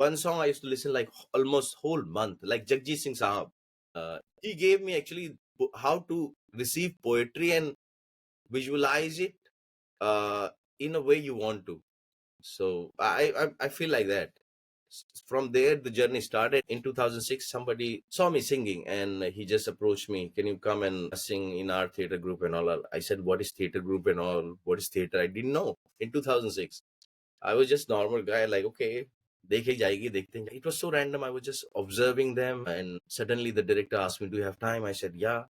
one song I used to listen like almost whole month, like Jagjit Singh Sahab. He gave me actually how to receive poetry and visualize it in a way you want to. So I feel like that. From there, the journey started. In 2006, somebody saw me singing and he just approached me. Can you come and sing in our theater group and all? I said, what is theater group and all? What is theater? I didn't know in 2006. I was just normal guy, like, okay, देखे जाएगी, देखते हैं. It was so random. I was just observing them, and suddenly the director asked me, "Do you have time?" I said, "Yeah."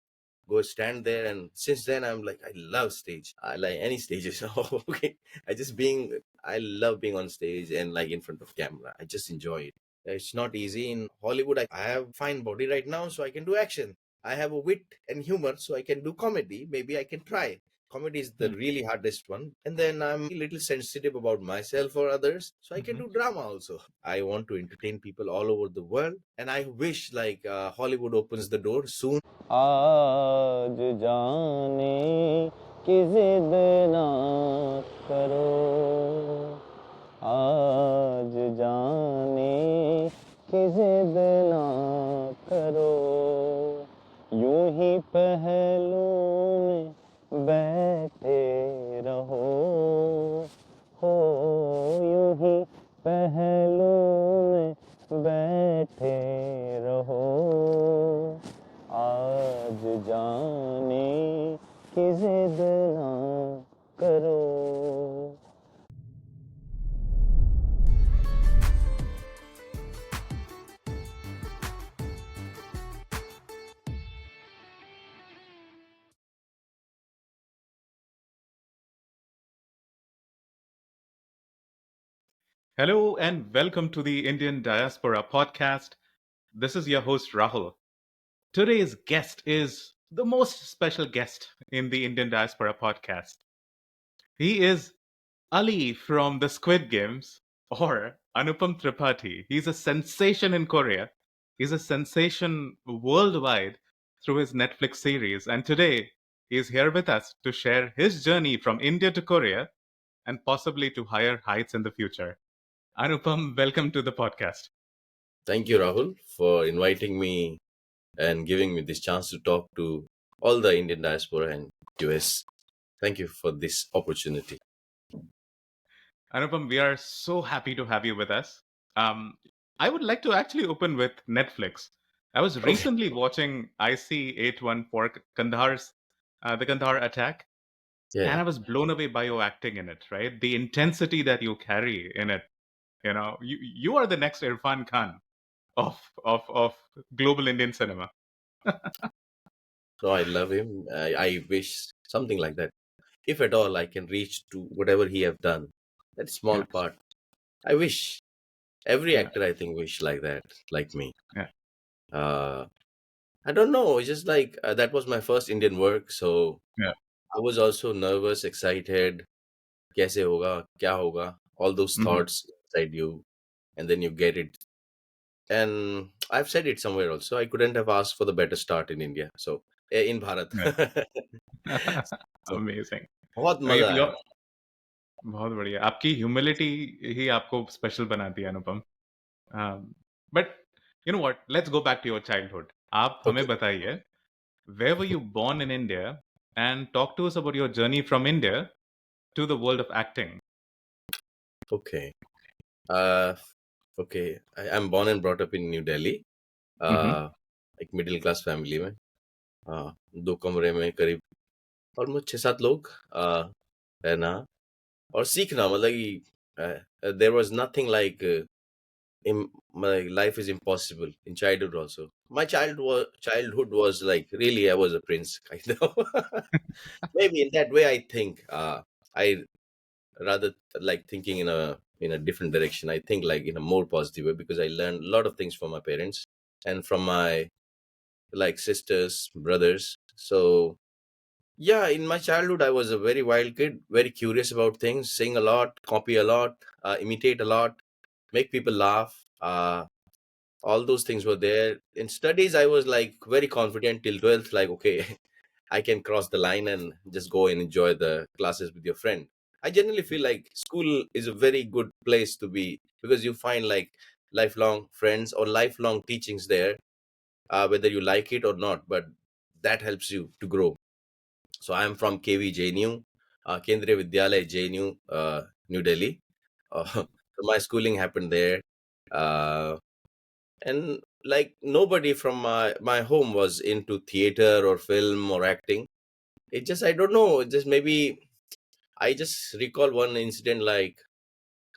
Go stand there, and since then I'm like, I love stage. I like any stages. Okay, I love being on stage and like in front of camera. I just enjoy it. It's not easy in Hollywood. I have fine body right now, so I can do action. I have a wit and humor, so I can do comedy. Maybe I can try. Comedy is the really hardest one. And then I'm a little sensitive about myself or others, so I can do drama also. I want to entertain people all over the world, and I wish like Hollywood opens the door soon. आज जाने की जिद ना करो, आज जाने की जिद ना करो, यूं ही पहलू में बैठे रहो, हो यूं ही पहलू में बैठे रहो, आज जाने की जिद ना करो. Hello and welcome to the Indian Diaspora Podcast. This is your host Rahul. Today's guest is the most special guest in the Indian Diaspora Podcast. He is Ali from the Squid Games, or Anupam Tripathi. He's a sensation in Korea. He's a sensation worldwide through his Netflix series. And today, he's here with us to share his journey from India to Korea and possibly to higher heights in the future. Anupam, welcome to the podcast. Thank you, Rahul, for inviting me and giving me this chance to talk to all the Indian diaspora and US. Thank you for this opportunity. Anupam, we are so happy to have you with us. I would like to actually open with Netflix. I was recently watching IC-814 Kandahar's the Kandahar attack, and I was blown away by your acting in it. Right, the intensity that you carry in it. You know, you are the next Irfan Khan of global Indian cinema. So I love him. I wish something like that. If at all I can reach to whatever he have done, that small part. I wish every actor I think wish like that, like me. I don't know. It's just like that was my first Indian work, so I was also nervous, excited. Kaise hoga, kya hoga? All those thoughts inside you, and then you get it. And I've said it somewhere also. I couldn't have asked for the better start in India. So in Bharat. So, Amazing. बहुत मजा आया. बहुत बढ़िया. आपकी humility ही आपको special बनाती है Anupam. But you know what, let's go back to your childhood. आप हमें बताइए, where were you born in India, and talk to us about your journey from India to the world of acting. Okay. Okay. I'm born and brought up in New Delhi. एक middle class family में, 2 कमरे में करीब almost 6-7 लोग रहना और सीखना. मतलब there was nothing like my life is impossible in childhood also. My childhood was like really I was a prince kind of. Maybe in that way I think I rather like thinking in a different direction. I think like in a more positive way because I learned a lot of things from my parents and from my like sisters, brothers. So yeah, in my childhood I was a very wild kid, very curious about things, sing a lot, copy a lot, imitate a lot, make people laugh. All those things were there. In studies I was like very confident till 12th, like okay, I can cross the line and just go and enjoy the classes with your friend. I generally feel like school is a very good place to be because you find like lifelong friends or lifelong teachings there, whether you like it or not, but that helps you to grow. So I'm from KV JNU, Kendriya Vidyalaya JNU, New Delhi. So my schooling happened there. Uh, and like nobody from my home was into theater or film or acting. It just, I don't know, it just maybe I just recall one incident, like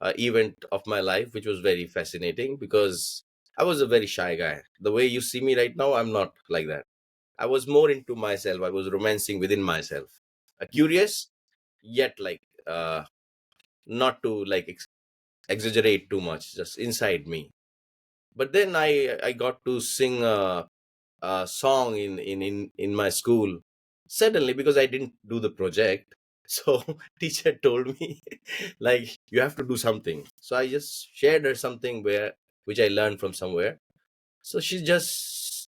event of my life, which was very fascinating because I was a very shy guy. The way you see me right now, I'm not like that. I was more into myself. I was romancing within myself, curious, yet like not to like exaggerate too much, just inside me. But then I got to sing a song in my school suddenly because I didn't do the project. So teacher told me like you have to do something. So I just shared her something where which I learned from somewhere. So she just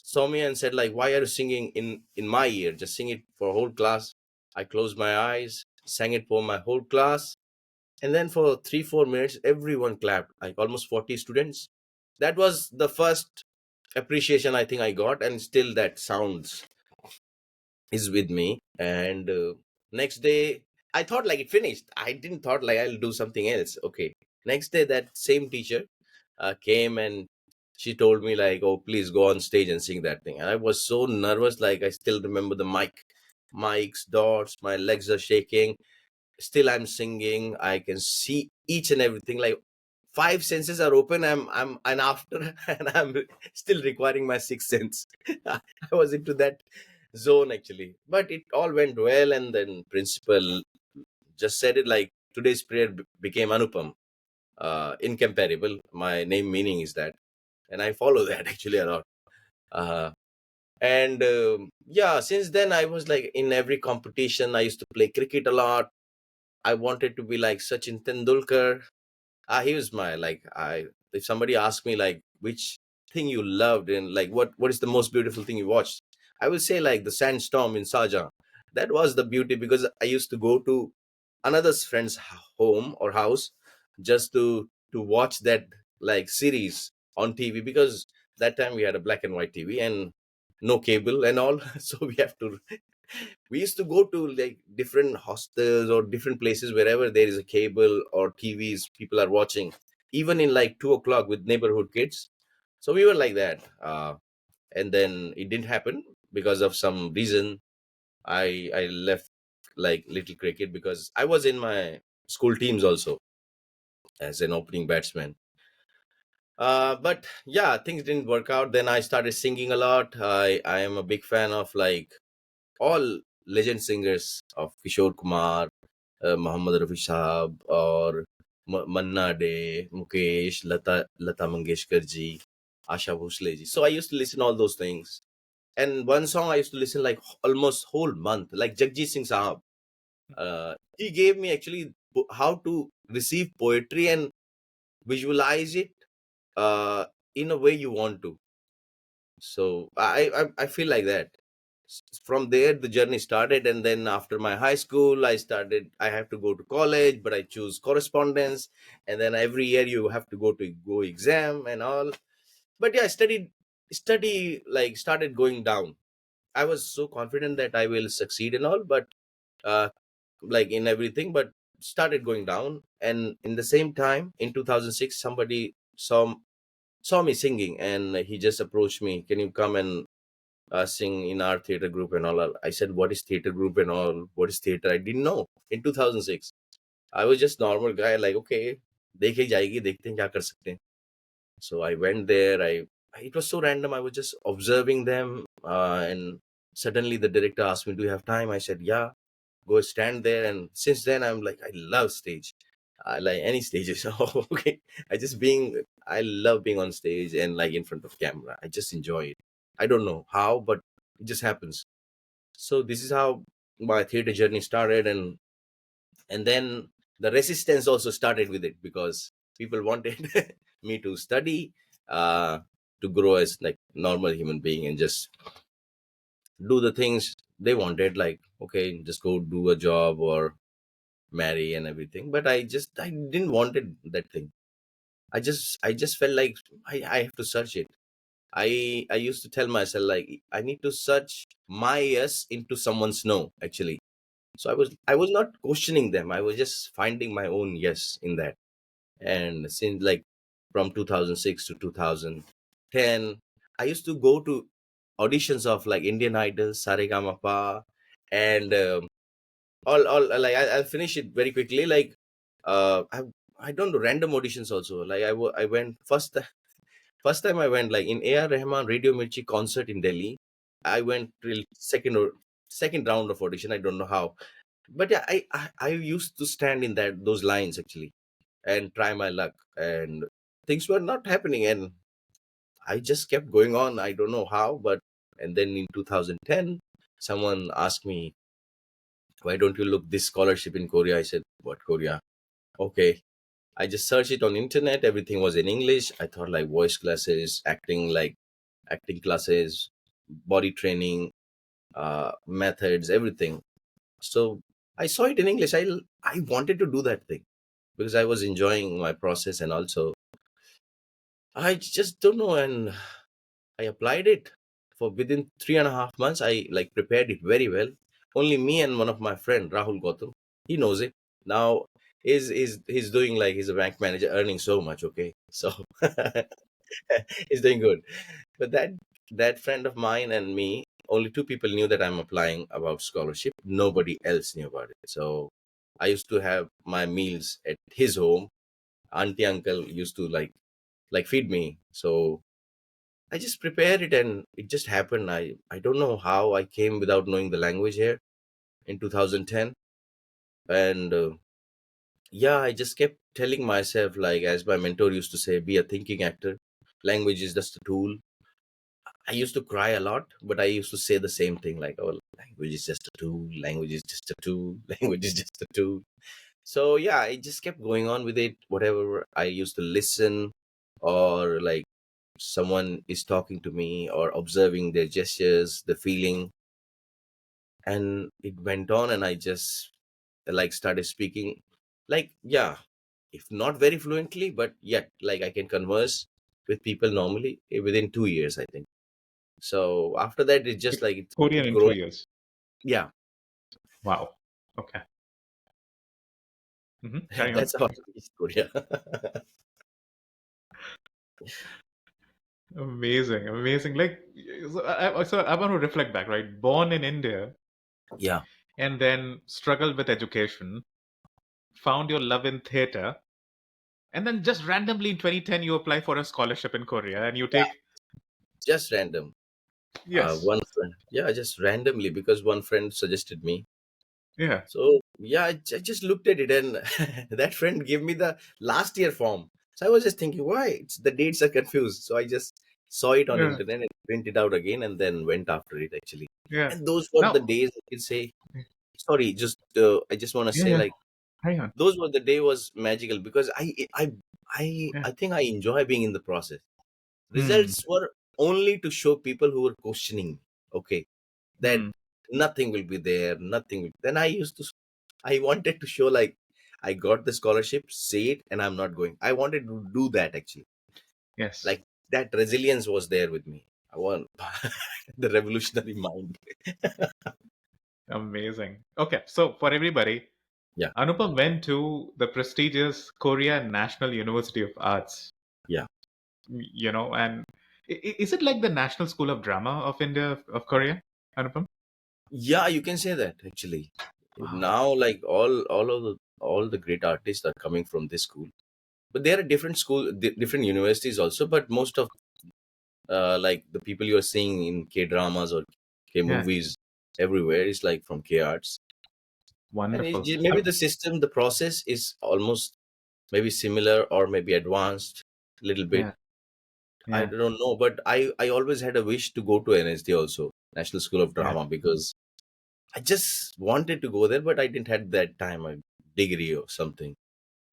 saw me and said like, why are you singing in my ear? Just sing it for whole class. I closed my eyes, sang it for my whole class, and then for 3-4 minutes everyone clapped, like almost 40 students. That was the first appreciation I think I got, and still that sounds is with me. And next day I thought like it finished. I didn't thought like I'll do something else. Okay, next day that same teacher came and she told me like, oh, please go on stage and sing that thing. And I was so nervous, like I still remember the mics dots, my legs are shaking. Still I'm singing, I can see each and everything, like five senses are open. I'm and after and I'm still requiring my sixth sense. I was into that zone actually, but it all went well. And then principal just said it like, today's prayer became Anupam, incomparable. My name meaning is that, and I follow that actually a lot. uh, and yeah, since then I was like in every competition. I used to play cricket a lot. I wanted to be like Sachin Tendulkar. He was my like, I if somebody asked me like which thing you loved and like what is the most beautiful thing you watched, I would say like the sandstorm in Saja. That was the beauty because I used to go to another friend's home or house just to watch that like series on TV, because that time we had a black and white TV and no cable and all. So we used to go to like different hostels or different places wherever there is a cable or TVs people are watching, even in like 2 o'clock with neighborhood kids. So we were like that. And then it didn't happen because of some reason. I left like little cricket because I was in my school teams also as an opening batsman. But yeah, things didn't work out. Then I started singing a lot. I am a big fan of like all legend singers of Kishore Kumar, Muhammad Rafi Sahab, or Manna Day, Mukesh, Lata Mangeshkar ji, Asha Bhosle ji. So I used to listen all those things. And one song I used to listen like almost whole month, like Jagjit Singh Sahab. He gave me actually how to receive poetry and visualize it uh, in a way you want to. So I feel like that. From there the journey started, and then after my high school I have to go to college, but I choose correspondence. And then every year you have to go exam and all. But yeah, study like started going down. I was so confident that I will succeed and all, but uh like in everything, but started going down. And in the same time in 2006 somebody saw me singing, and he just approached me, can you come and sing in our theater group and all. I said, what is theater group and all? What is theater? I didn't know in 2006. I was just normal guy, like, okay, देखे जाएगी, देखते हैं क्या कर सकते हैं. So I went there. It was so random. I was just observing them, and suddenly the director asked me, "Do you have time?" I said, "Yeah." Go stand there, and since then I'm like, I love stage. I like any stages. Okay, I love being on stage and like in front of camera. I just enjoy it. I don't know how, but it just happens. So this is how my theater journey started, and then the resistance also started with it because people wanted me to study, uh, to grow as like normal human being and just do the things they wanted, like okay, just go do a job or marry and everything. But I didn't wanted that thing. I just felt like I have to search it. I used to tell myself like I need to search my yes into someone's no actually. So I was not questioning them. I was just finding my own yes in that. And since like from 2006 to 2010, I used to go to auditions of like Indian Idol, Saregamapa, and all like I'll finish it very quickly. Like I don't know, random auditions also. Like I went first time I went like in A.R. Rahman Radio Mirchi concert in Delhi. I went till second round of audition. I don't know how, but yeah, I used to stand in that those lines actually and try my luck, and things were not happening, and I just kept going on. I don't know how, but and then in 2010, someone asked me, "Why don't you look this scholarship in Korea?" I said, "What Korea?" Okay. I just searched it on internet. Everything was in English. I thought like voice classes, acting classes, body training, methods, everything. So I saw it in English. I wanted to do that thing because I was enjoying my process, and also I just don't know. And I applied it for within 3.5 months. I like prepared it very well. Only me and one of my friend Rahul Gautam. He knows it now. He's doing like he's a bank manager, earning so much. Okay, so he's doing good. But that friend of mine and me, only two people knew that I'm applying about scholarship. Nobody else knew about it. So I used to have my meals at his home. Auntie uncle used to like feed me. So I just prepared it and it just happened. I don't know how I came without knowing the language here in 2010. And yeah, I just kept telling myself, like, as my mentor used to say, be a thinking actor. Language is just a tool. I used to cry a lot, but I used to say the same thing, like, oh, language is just a tool. Language is just a tool. Language is just a tool. So yeah, I just kept going on with it. Whatever I used to listen, or like someone is talking to me, or observing their gestures, the feeling, and it went on, and I just like started speaking, like yeah, if not very fluently, but yet like I can converse with people normally within 2 years, I think. So after that, it just like it Korean keep in growing. 2 years. Yeah, Wow. Okay. Carry on. that's how I reached Korea. Amazing, amazing. Like, so I want to reflect back, right? Born in India Yeah, and then struggled with education, found your love in theater, and then just randomly in 2010 you apply for a scholarship in Korea and you yeah, take. just random. Yes. One friend, yeah, just randomly because one friend suggested me. Yeah. So yeah, I just looked at it, and that friend gave me the last year form. So I was just thinking, why? The dates are confused. So I just saw it on Yeah. internet and printed out again, and then went after it actually. Yeah. And those were the Now. days I can say. Sorry, just I just want to Yeah, say yeah. like Carry on. those were the day was magical because Yeah. I think I enjoy being in the process. Hmm. Results were only to show people who were questioning. Okay, that Hmm. nothing will be there, nothing. Then I wanted to show like I got the scholarship, say it, and I'm not going. I wanted to do that actually. Yes. Like that resilience was there with me. I want the revolutionary mind. Amazing. Okay, so for everybody, Yeah, Anupam went to the prestigious Korea National University of Arts, yeah, and is it like the National School of Drama of India, of Korea, Anupam? yeah. You can say that actually. Wow. Now, like all the great artists are coming from this school, but there are different different universities also. But most of like the people you are seeing in K dramas or K Yeah, movies everywhere is like from K arts. And wonderful. maybe the system, the process is almost maybe similar or maybe advanced a little bit. Yeah, I yeah, don't know, but I always had a wish to go to NSD also, National School of yeah. Drama, because I just wanted to go there, but I didn't have that time, a degree or something.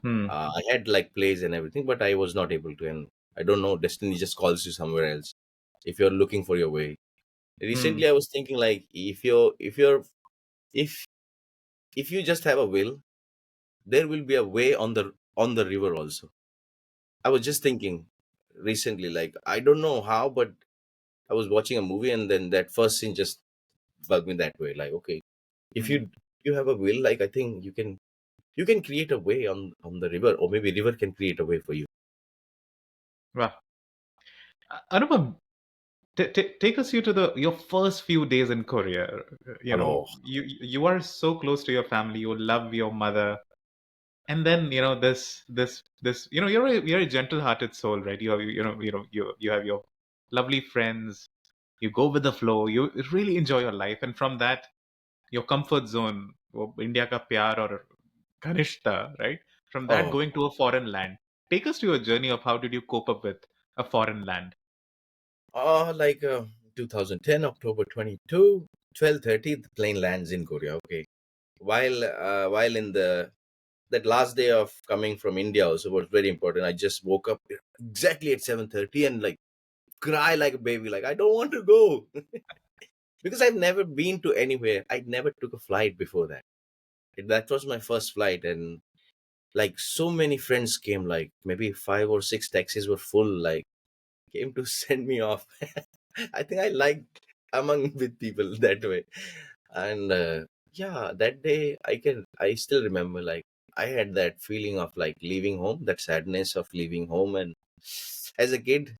Hmm. I had like plays and everything, but I was not able to. And I don't know, destiny just calls you somewhere else if you're looking for your way. Hmm. Recently, I was thinking like if if you just have a will, there will be a way on the river also. I was just thinking recently, like I don't know how, but I was watching a movie and then that first scene just bugged me that way. Like, okay, if Hmm. you have a will, like I think you can create a way on the river, or maybe river can create a way for you. Wow. Anupam, take us you to the your first few days in Korea. You Oh, know, you are so close to your family. You love your mother, and then this you're a gentle-hearted soul, right? You have your lovely friends. You go with the flow. You really enjoy your life, and from that, your comfort zone, वो India ka pyar or Kanishta, right? From that, oh, going to a foreign land. Take us to your journey of how did you cope up with a foreign land? like 2010 October 22, 12:30, the plane lands in Korea. Okay, while in the that last day of coming from India also was very important. I just woke up exactly at 7:30 and like cry like a baby, like I don't want to go because I've never been to anywhere. I never took a flight before that. That was my first flight, and like so many friends came, like maybe 5 or 6 taxis were full, like came to send me off. I think I like among with people that way, and yeah, that day I still remember, like I had that feeling of like leaving home, that sadness of leaving home, and as a kid,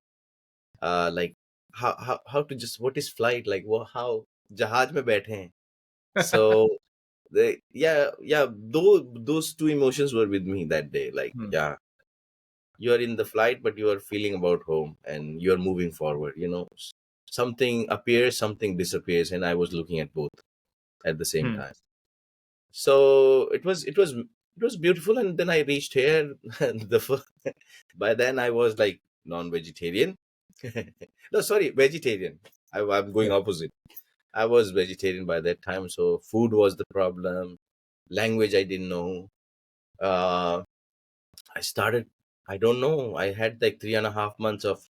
like how to just what is flight like? How jahaj mein baithe hain. So yeah, those two emotions were with me that day. Like Hmm. yeah, you are in the flight, but you are feeling about home and you are moving forward. Something appears, something disappears, and I was looking at both at the same Hmm. time. So it was beautiful, and then I reached here. By then I was like non-vegetarian. No, sorry, vegetarian. I'm going Yeah. opposite. I was vegetarian by that time, so food was the problem. Language I didn't know. Uh, I started. I don't know. I had like 3.5 months of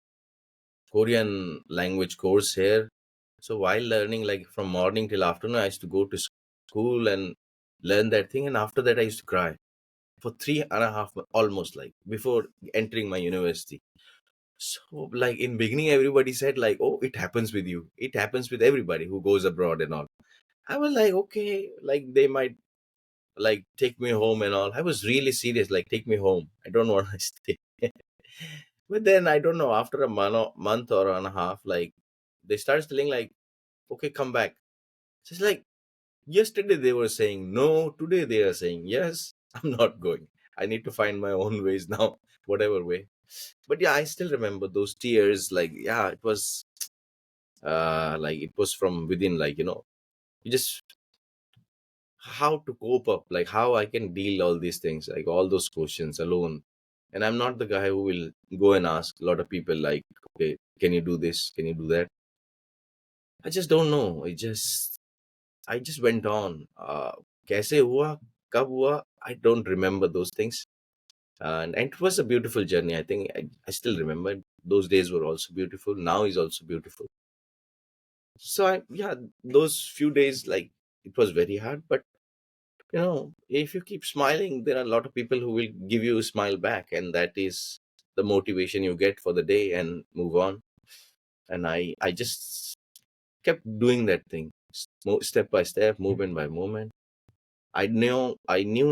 Korean language course here. So while learning, like from morning till afternoon, I used to go to school and learn that thing. And after that, I used to cry for 3.5 months, almost like before entering my university. So like in beginning, everybody said like, "Oh, it happens with you. It happens with everybody who goes abroad and all." I was like, okay, like they might like take me home and all. I was really serious, like take me home. I don't want to stay. But then I don't know. After a month or and a half, like they started telling like, okay, come back. So it's like yesterday they were saying no, today they are saying yes. I'm not going. I need to find my own ways now, whatever way. But yeah, I still remember those tears. Like yeah, it was like it was from within. Like you just how to cope up, like how I can deal all these things, like all those questions alone. And I'm not the guy who will go and ask a lot of people like, okay, can you do this? Can you do that? I just don't know. I just went on. Kaise hua? Kab hua? I don't remember those things. And it was a beautiful journey. I think I still remember those days were also beautiful. Now is also beautiful. So yeah, those few days like it was very hard, but if you keep smiling, there are a lot of people who will give you a smile back, and that is the motivation you get for the day and move on. And I just kept doing that thing, step by step, moment by moment. I knew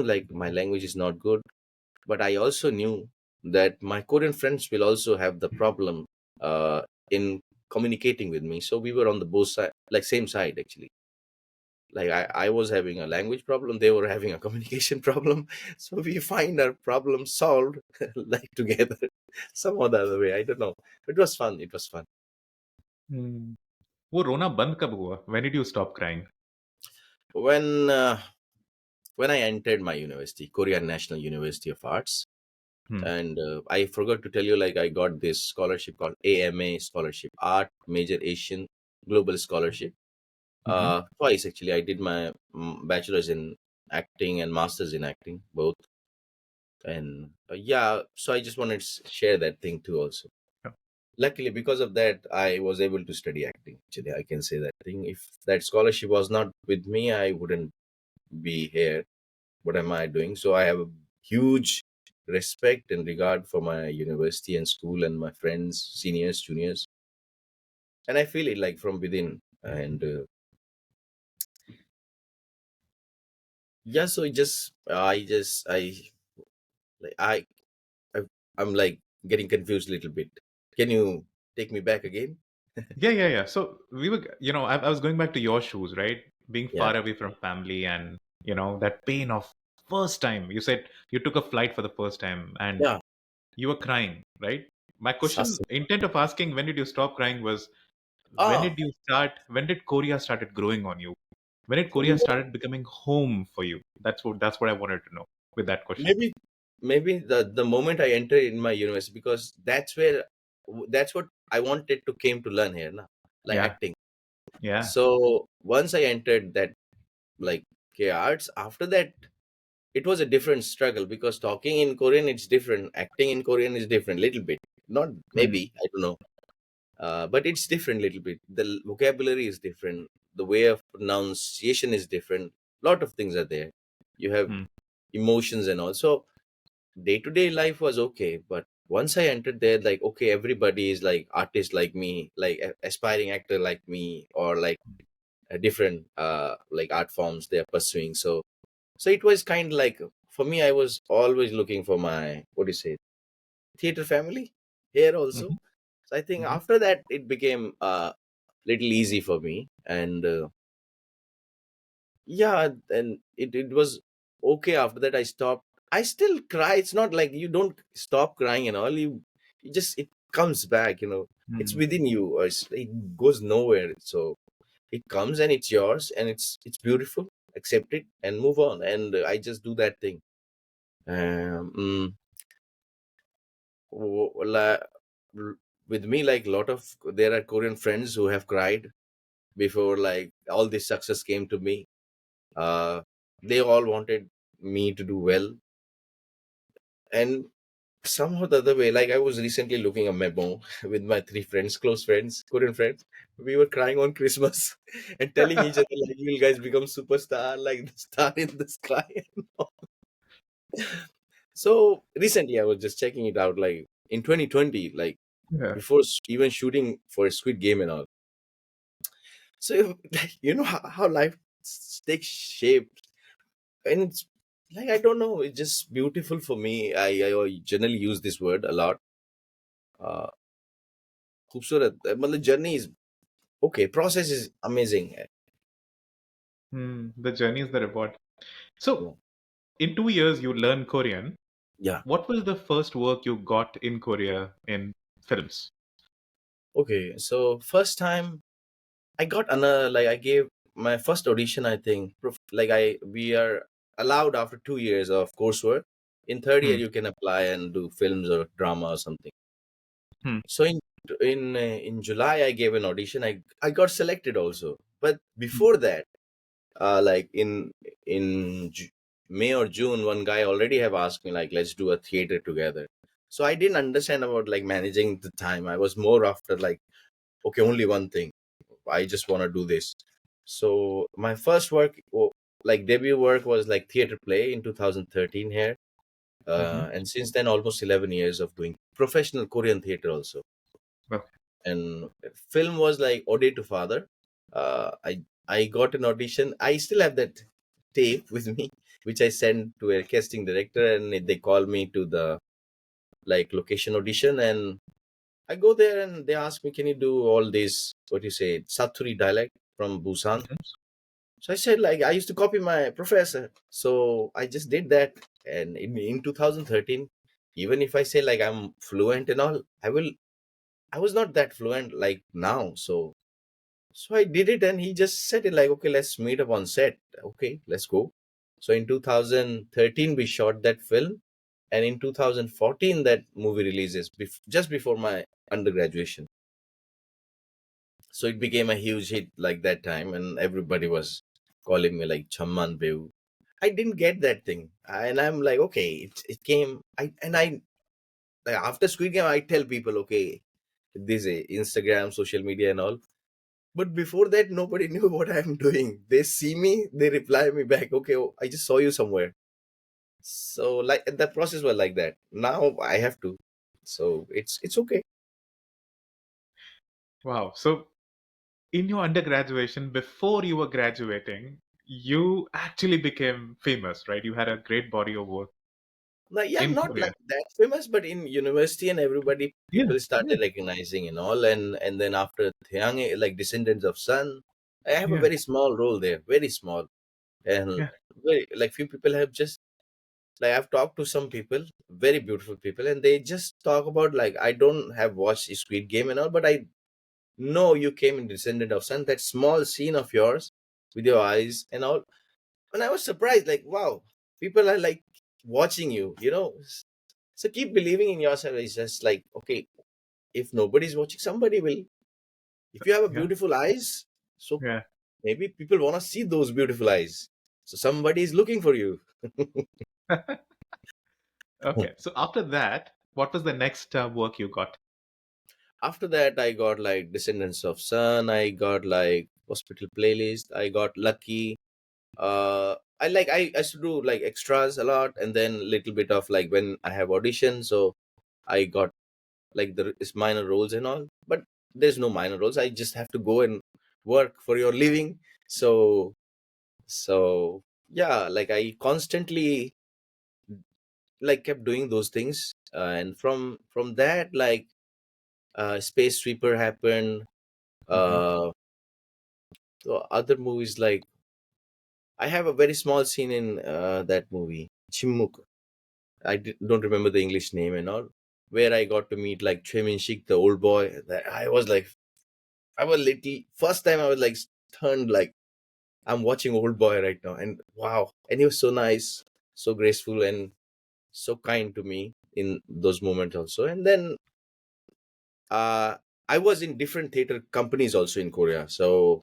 like my language is not good, but I also knew that my Korean friends will also have the problem in communicating with me. So we were on the both side, like same side actually. Like I was having a language problem, they were having a communication problem. So we find our problem solved like together some or the other way. I don't know. It was fun. It was fun. Hmm. वो रोना बंद कब हुआ? When did you stop crying? When when I entered my university, Korean National University of Arts, Hmm. and I forgot to tell you, like I got this scholarship called AMA scholarship, Art Major Asian Global Scholarship. Mm-hmm. Twice actually. I did my bachelor's in acting and master's in acting both. And yeah, so I just wanted to share that thing too also. Yeah. Luckily, because of that, I was able to study acting. Actually, I can say that thing. If that scholarship was not with me, I wouldn't be here. What am I doing? So I have a huge respect and regard for my university and school and my friends, seniors, juniors, and I feel it like from within. And yeah, so like, I I'm like getting confused a little bit. Can you take me back again? Yeah. So we were, I was going back to your shoes, right? Being Yeah, far away from family and, that pain of first time. You said you took a flight for the first time and yeah. you were crying, right? My question, Sas- intent of asking when did you stop crying was Ah, when did Korea started growing on you? When did Korea no, started becoming home for you? That's what I wanted to know with that question. maybe maybe the moment I entered in my university, because that's what I wanted to came to learn here, na? Like Yeah. acting. Yeah. So once I entered that like K arts, after that it was a different struggle, because talking in Korean it's different, acting in Korean is different, little bit. Not Hmm. maybe, I don't know, but it's different little bit. The vocabulary is different. The way of pronunciation is different. Lot of things are there. You have Hmm. emotions and all. So day to day life was okay, but once I entered there, like okay, everybody is like artist like me, like aspiring actor like me, or like a different like art forms they are pursuing. So it was kind of like, for me, I was always looking for my, what do you say, theater family here also. Hmm. So I think Hmm. after that it became little easy for me, and yeah, and it was okay. After that I stopped. I still cry. It's not like you don't stop crying and all. You just, it comes back, it's Hmm. within you, or it goes nowhere. So it comes and it's yours, and it's beautiful. Accept it and move on, and I just do that thing. um mm, w- la- r- with me, like, lot of, there are Korean friends who have cried before like all this success came to me. uh they all wanted me to do well, and somehow the other way, like I was recently looking a memo with my three friends, close friends, Korean friends. We were crying on Christmas and telling each other like, you will guys become superstar, like the star in the sky. So recently I was just checking it out, like in 2020, like Yeah. before even shooting for a Squid Game and all. So like, how life takes shape, and it's like, I don't know, it's just beautiful for me. I generally use this word a lot. uh खूबसूरत, मतलब journey is okay, process is amazing. The journey is the reward. So, in 2 years, you learn Korean. Yeah. What was the first work you got in Korea in films? Okay, so first time I got another, like I gave my first audition, I think. Like we are allowed after 2 years of coursework. In third year, Hmm. you can apply and do films or drama or something. Hmm. So in July, I gave an audition. I got selected also. But before that, like in May or June, one guy already have asked me like, let's do a theater together. So I didn't understand about like managing the time. I was more after like, okay, only one thing. I just want to do this. So my first work, like debut work, was like theater play in 2013 here, Hmm. and since then almost 11 years of doing professional Korean theater also. Okay. And film was like Ode to Father. I got an audition. I still have that tape with me, which I sent to a casting director, and they call me to the like location audition, and I go there and they ask me, can you do all this, what you say, Saturi dialect from Busan? Mhm. So I said, like, I used to copy my professor. So I just did that. And in 2013, even if I say like I'm fluent and all, I was not that fluent like now. So I did it, and he just said it like, okay, let's meet up on set. Okay, let's go. So in 2013, we shot that film. And in 2014, that movie releases just before my undergraduation. So it became a huge hit like that time, and everybody was calling me like Chamman Bev. I didn't get that thing, and I'm like, okay, it came. I like after Squid Game, I tell people, okay, this is Instagram, social media, and all. But before that, nobody knew what I'm doing. They see me, they reply me back, okay, oh, I just saw you somewhere. So like the process was like that. Now I have to. So it's okay. Wow. So in your undergraduation, before you were graduating, you actually became famous, right? You had a great body of work Like, yeah, in not Korea. like that famous, but in university and everybody, Yeah. people Yeah. started recognizing and all. And then after Thiang, like Descendants of Sun, I have a Yeah. very small role there, very small. And Yeah. very, like few people have just, like I've talked to some people, very beautiful people, and they just talk about, like, I don't have watched Squid Game and all, but I know you came in Descendant of Sun, that small scene of yours with your eyes and all. And I was surprised, like, wow, people are like watching you. So keep believing in yourself. It's just like, okay, if nobody's watching, somebody will. If you have a Yeah. beautiful eyes, so Yeah. maybe people want to see those beautiful eyes. So somebody is looking for you. Okay. So after that, what was the next work you got? After that, I got like Descendants of Sun. I got like Hospital Playlist. I got Lucky. I used to do like extras a lot, and then little bit of like when I have audition. So I got like the it's minor roles and all, but there's no minor roles. I just have to go and work for your living. So yeah, like I constantly like kept doing those things, and from that, like Space Sweeper happened. Hmm. uh so other movies, like I have a very small scene in that movie Chimmuk. Don't remember the English name and all, where I got to meet like Chemin Shik, the old boy. That I was like, I was little first time I was like turned like I'm watching old boy right now, and wow, and he was so nice, so graceful, and so kind to me in those moments also. And then uh I was in different theater companies also in Korea. So,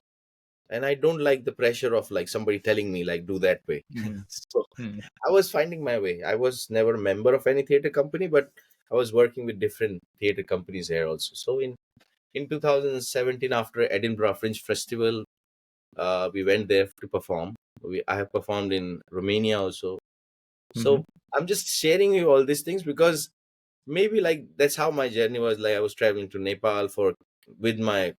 and I don't like the pressure of like somebody telling me like do that way. Hmm. So Hmm. I was finding my way. I was never a member of any theater company, but I was working with different theater companies here also. So in 2017, after Edinburgh Fringe Festival, we went there to perform. I have performed in Romania also. Hmm. So I'm just sharing you all these things because maybe like that's how my journey was. Like I was traveling to Nepal for with my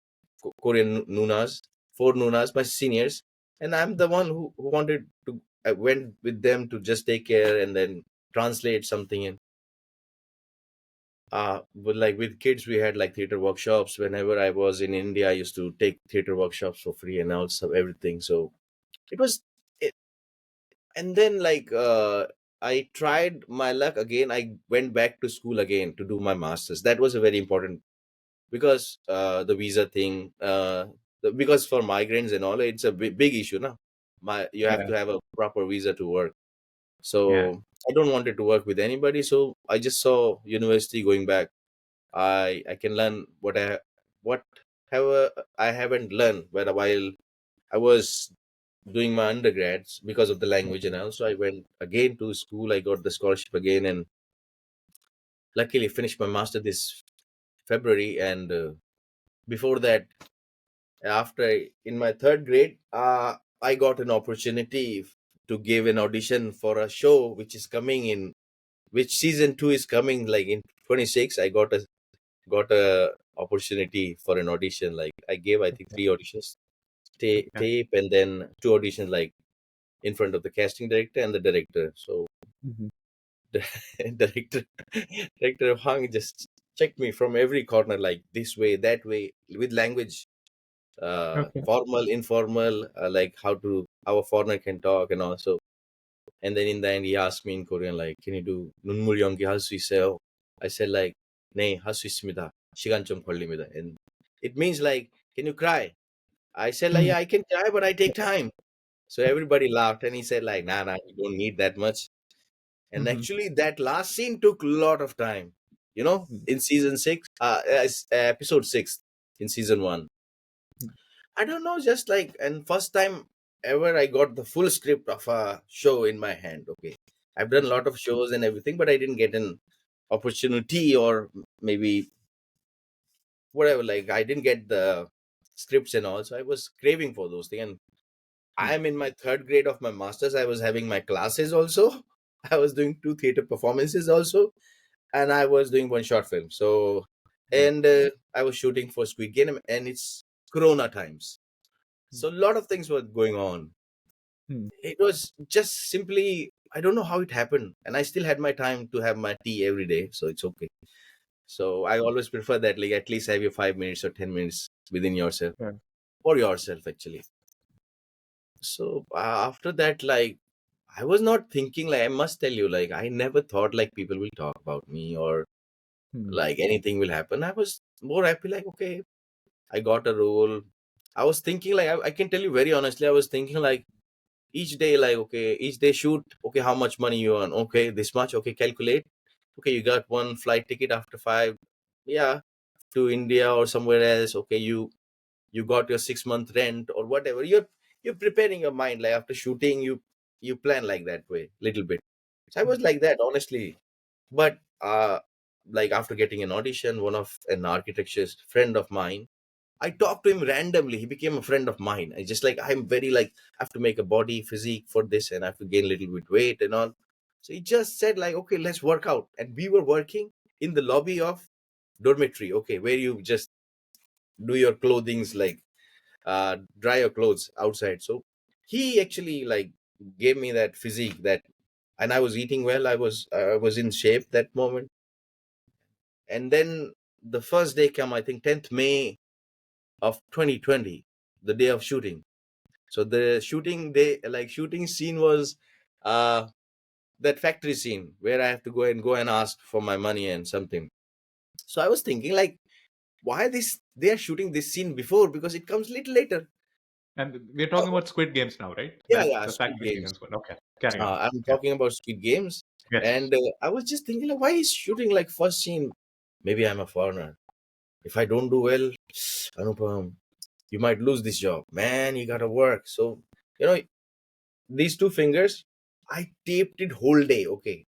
Korean nunas, four nunas, my seniors, and I'm the one who wanted to. I went with them to just take care and then translate something in. But like with kids, we had like theater workshops. Whenever I was in India, I used to take theater workshops for free and also everything. So it was it, and then like I tried my luck again. I went back to school again to do my masters. That was a very important because the visa thing, because for migrants and all, it's a big issue now. You have Yeah. to have a proper visa to work. Yeah. So I don't wanted to work with anybody. So I just saw university going back. I can learn what have I haven't learned while I was doing my undergrads because of the language. And also I went again to school. I got the scholarship again, and luckily finished my master this February. And before that, in my third grade, I got an opportunity to give an audition for a show which is coming in, which season 2 is coming like in 26. I got a opportunity for an audition. Like I gave, I think, three auditions, Okay. tape, and then two auditions like in front of the casting director and the director. So Hmm. the director Hang just checked me from every corner, like this way, that way, with language, Okay. formal, informal, like how a foreigner can talk and also. And then in the end, he asked me in Korean, like, can you do 눈물 연기 할 수 있어요? I said like, 네, 할 수 있습니다. 시간 좀 걸립니다. And it means like, can you cry? I said like, Hmm. yeah, I can cry, but I take time. So everybody laughed, and he said like, nah, nah, you don't need that much. And Hmm. actually, that last scene took a lot of time. In season six, episode six in season one. I don't know, just like, and first time ever I got the full script of a show in my hand. Okay. I've done a lot of shows and everything, but I didn't get an opportunity or maybe whatever. Like, I didn't get the scripts and all. So I was craving for those things. And I am in my third grade of my master's. I was having my classes also. I was doing 2 theater performances also, and I was doing one short film. So, Hmm. and I was shooting for Squid Game, and it's Corona times. So a lot of things were going on. Hmm. It was just simply, I don't know how it happened, and I still had my time to have my tea every day, so it's okay. So I always prefer that, like at least have your 5 minutes or 10 minutes within yourself, Yeah. for yourself actually. So after that, like I was not thinking, like I must tell you, like I never thought like people will talk about me or Hmm. like anything will happen. I was more happy, like okay, I got a role. I was thinking, like I can tell you very honestly, I was thinking like each day, like okay, each day shoot, okay, how much money you earn? Okay, this much. Okay, calculate. Okay, you got one flight ticket after five, yeah, to India or somewhere else. Okay, you got your 6 month rent or whatever. You're preparing your mind, like after shooting, you plan like that way, little bit. So I was like that, honestly. But like after getting an audition, one of an architecture's friend of mine, I talked to him randomly. He became a friend of mine. I just like, I'm very like, I have to make a body physique for this and I have to gain a little bit weight and all. So he just said like, okay, let's work out. And we were working in the lobby of dormitory, okay, where you just do your clothings, like dry your clothes outside. So he actually like gave me that physique, that, and I was eating well. I was in shape that moment. And then the first day come, I think 10th May of 2020, the day of shooting. So the shooting day, like shooting scene was uh that factory scene where I have to go and ask for my money and something. So I was thinking like, why this they are shooting this scene before, because it comes little later. And we're talking about Squid Games now, right? Yeah, That yeah, the Squid factory scene Games. as well. Okay, carry on. I'm Yeah. talking about Squid Games, Yes. and I was just thinking like, why is shooting like first scene? Maybe I'm a foreigner. If I don't do well, Anupam, you might lose this job, man. You gotta work. So you know, these 2 fingers, I taped it whole day. Okay,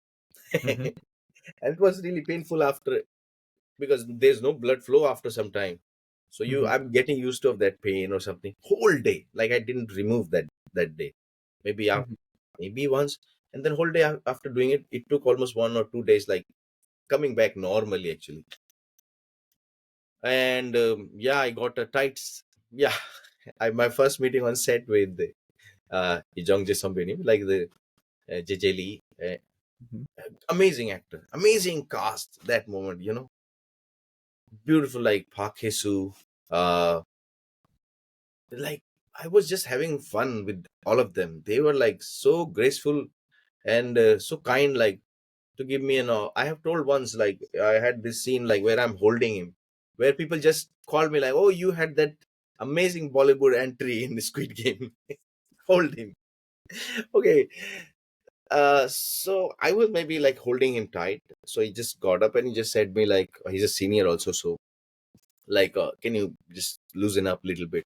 Mm-hmm. and it was really painful after, because there's no blood flow after some time. So Mm-hmm. I'm getting used to of that pain or something whole day. Like I didn't remove that day. Maybe Mm-hmm. maybe once, and then whole day after doing it, it took almost 1 or 2 days, like coming back normally actually. And yeah, I got a tight. Yeah, my first meeting on set with the Ijong Jisambini, like the JJ Lee, Mm-hmm. amazing actor, amazing cast. That moment, beautiful, like Park Hesu, uh, like I was just having fun with all of them. They were like so graceful and so kind, like to give me an. I have told once, like I had this scene like where I'm holding him, where people just call me like, "Oh, you had that amazing Bollywood entry in the Squid Game." Hold him. Okay. So I was maybe like holding him tight. So he just got up and he just said me like, he's a senior also, so like, can you just loosen up a little bit?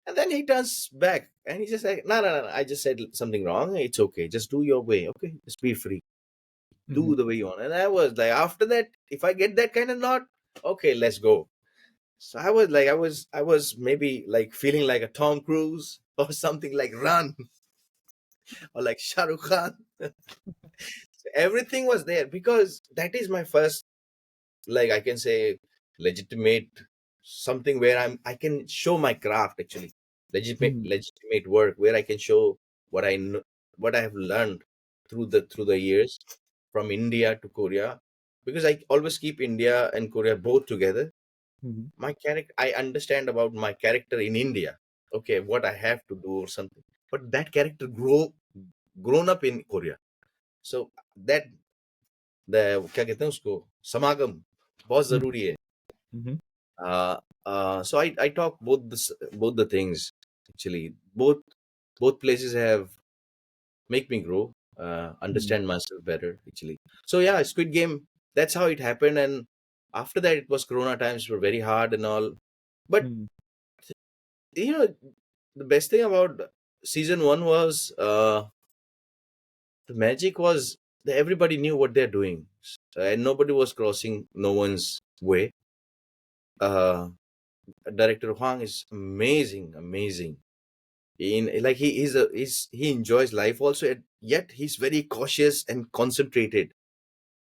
And then he turns back and he just like, no, no, no, no, I just said something wrong. It's okay. Just do your way. Okay, just be free. Mm-hmm. Do the way you want. And I was like, after that, if I get that kind of nod, okay, let's go. So I was like, I was maybe like feeling like a Tom Cruise or something, like Run or like Shah Rukh Khan. Everything was there because that is my first, like I can say, legitimate something where I can show my craft actually, Mm-hmm. legitimate work where I can show what I know, what I have learned through the years from India to Korea, because I always keep India and Korea both together. Mm-hmm. My character, I understand about my character in India, okay, what I have to do or something, but that character grown up in Korea. So that the क्या कहते हैं उसको समागम बहुत जरूरी है. Mm-hmm. So I talk both the things actually. Both places have make me grow, Mm-hmm. understand myself better actually. So yeah, Squid Game. That's how it happened, and after that it was Corona times were very hard and all. But Mm-hmm. you know, the best thing about season one was the magic was that everybody knew what they're doing, and nobody was crossing no one's way. Uh, Director Huang is amazing, amazing. In like he enjoys life also, yet he's very cautious and concentrated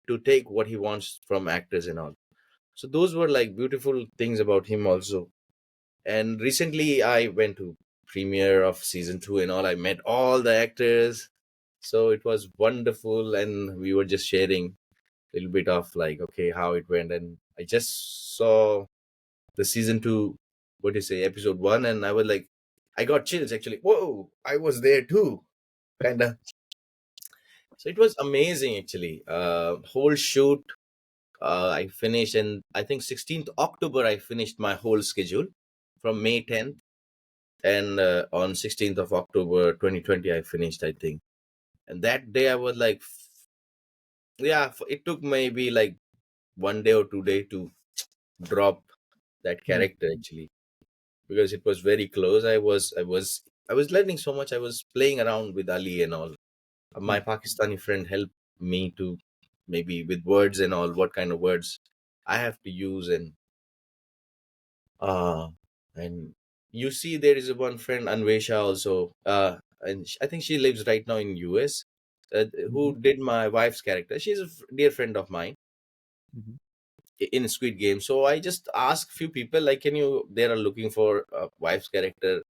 to take what he wants from actors and all. So those were like beautiful things about him also. And recently I went to premiere of season 2 and all. I met all the actors, so it was wonderful, and we were just sharing a little bit of like, okay, how it went. And I just saw the season 2, what do you say, episode 1, and I was like, I got chills actually. Whoa, I was there too, kind of. So it was amazing actually. Whole shoot, I finished, and I think 16th October I finished my whole schedule from May 10th, and on 16th of October 2020 I finished, I think. And that day I was like, yeah, it took maybe like 1 day or 2 day to drop that Mm. character actually, because it was very close. I was learning so much. I was playing around with Ali and all. My Mm. Pakistani friend helped me to, maybe with words and all, what kind of words I have to use. Uh and you see, there is one friend Anvesha also, and I think she lives right now in US, Mhm. who did my wife's character. She's a dear friend of mine Mhm. in Squid Game. So I just asked few people like, can you? They are looking for a wife's character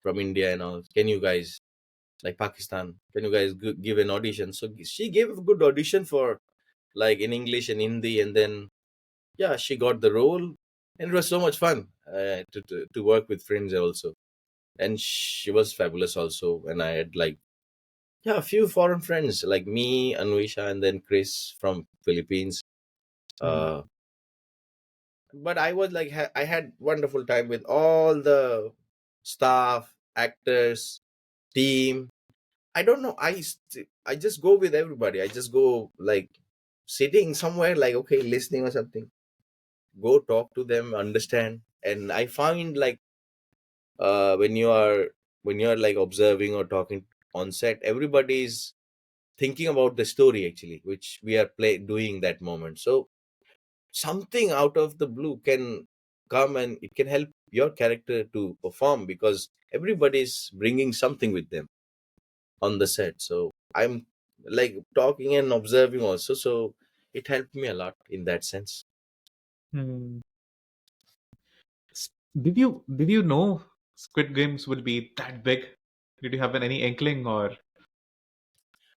from India and all. Can you guys, like Pakistan? Can you guys give an audition? So she gave a good audition for, like, in English and Hindi, and then yeah, she got the role, and it was so much fun to work with friends also. And she was fabulous also. And I had like, yeah, a few foreign friends like me, Anwisha, and then Chris from Philippines. Mhm. Uh, but I was like, I had wonderful time with all the staff, actors, team. I don't know. I just go with everybody. I just go like sitting somewhere, like, okay, listening or something. Go talk to them, understand. And I find like, when you're like observing or talking on set, everybody's thinking about the story actually, which we are doing that moment. So something out of the blue can come, and it can help your character to perform, because everybody's bringing something with them on the set. So I'm like talking and observing also, so it helped me a lot in that sense. Mm. Did you know Squid Games will be that big? Did you have any inkling or?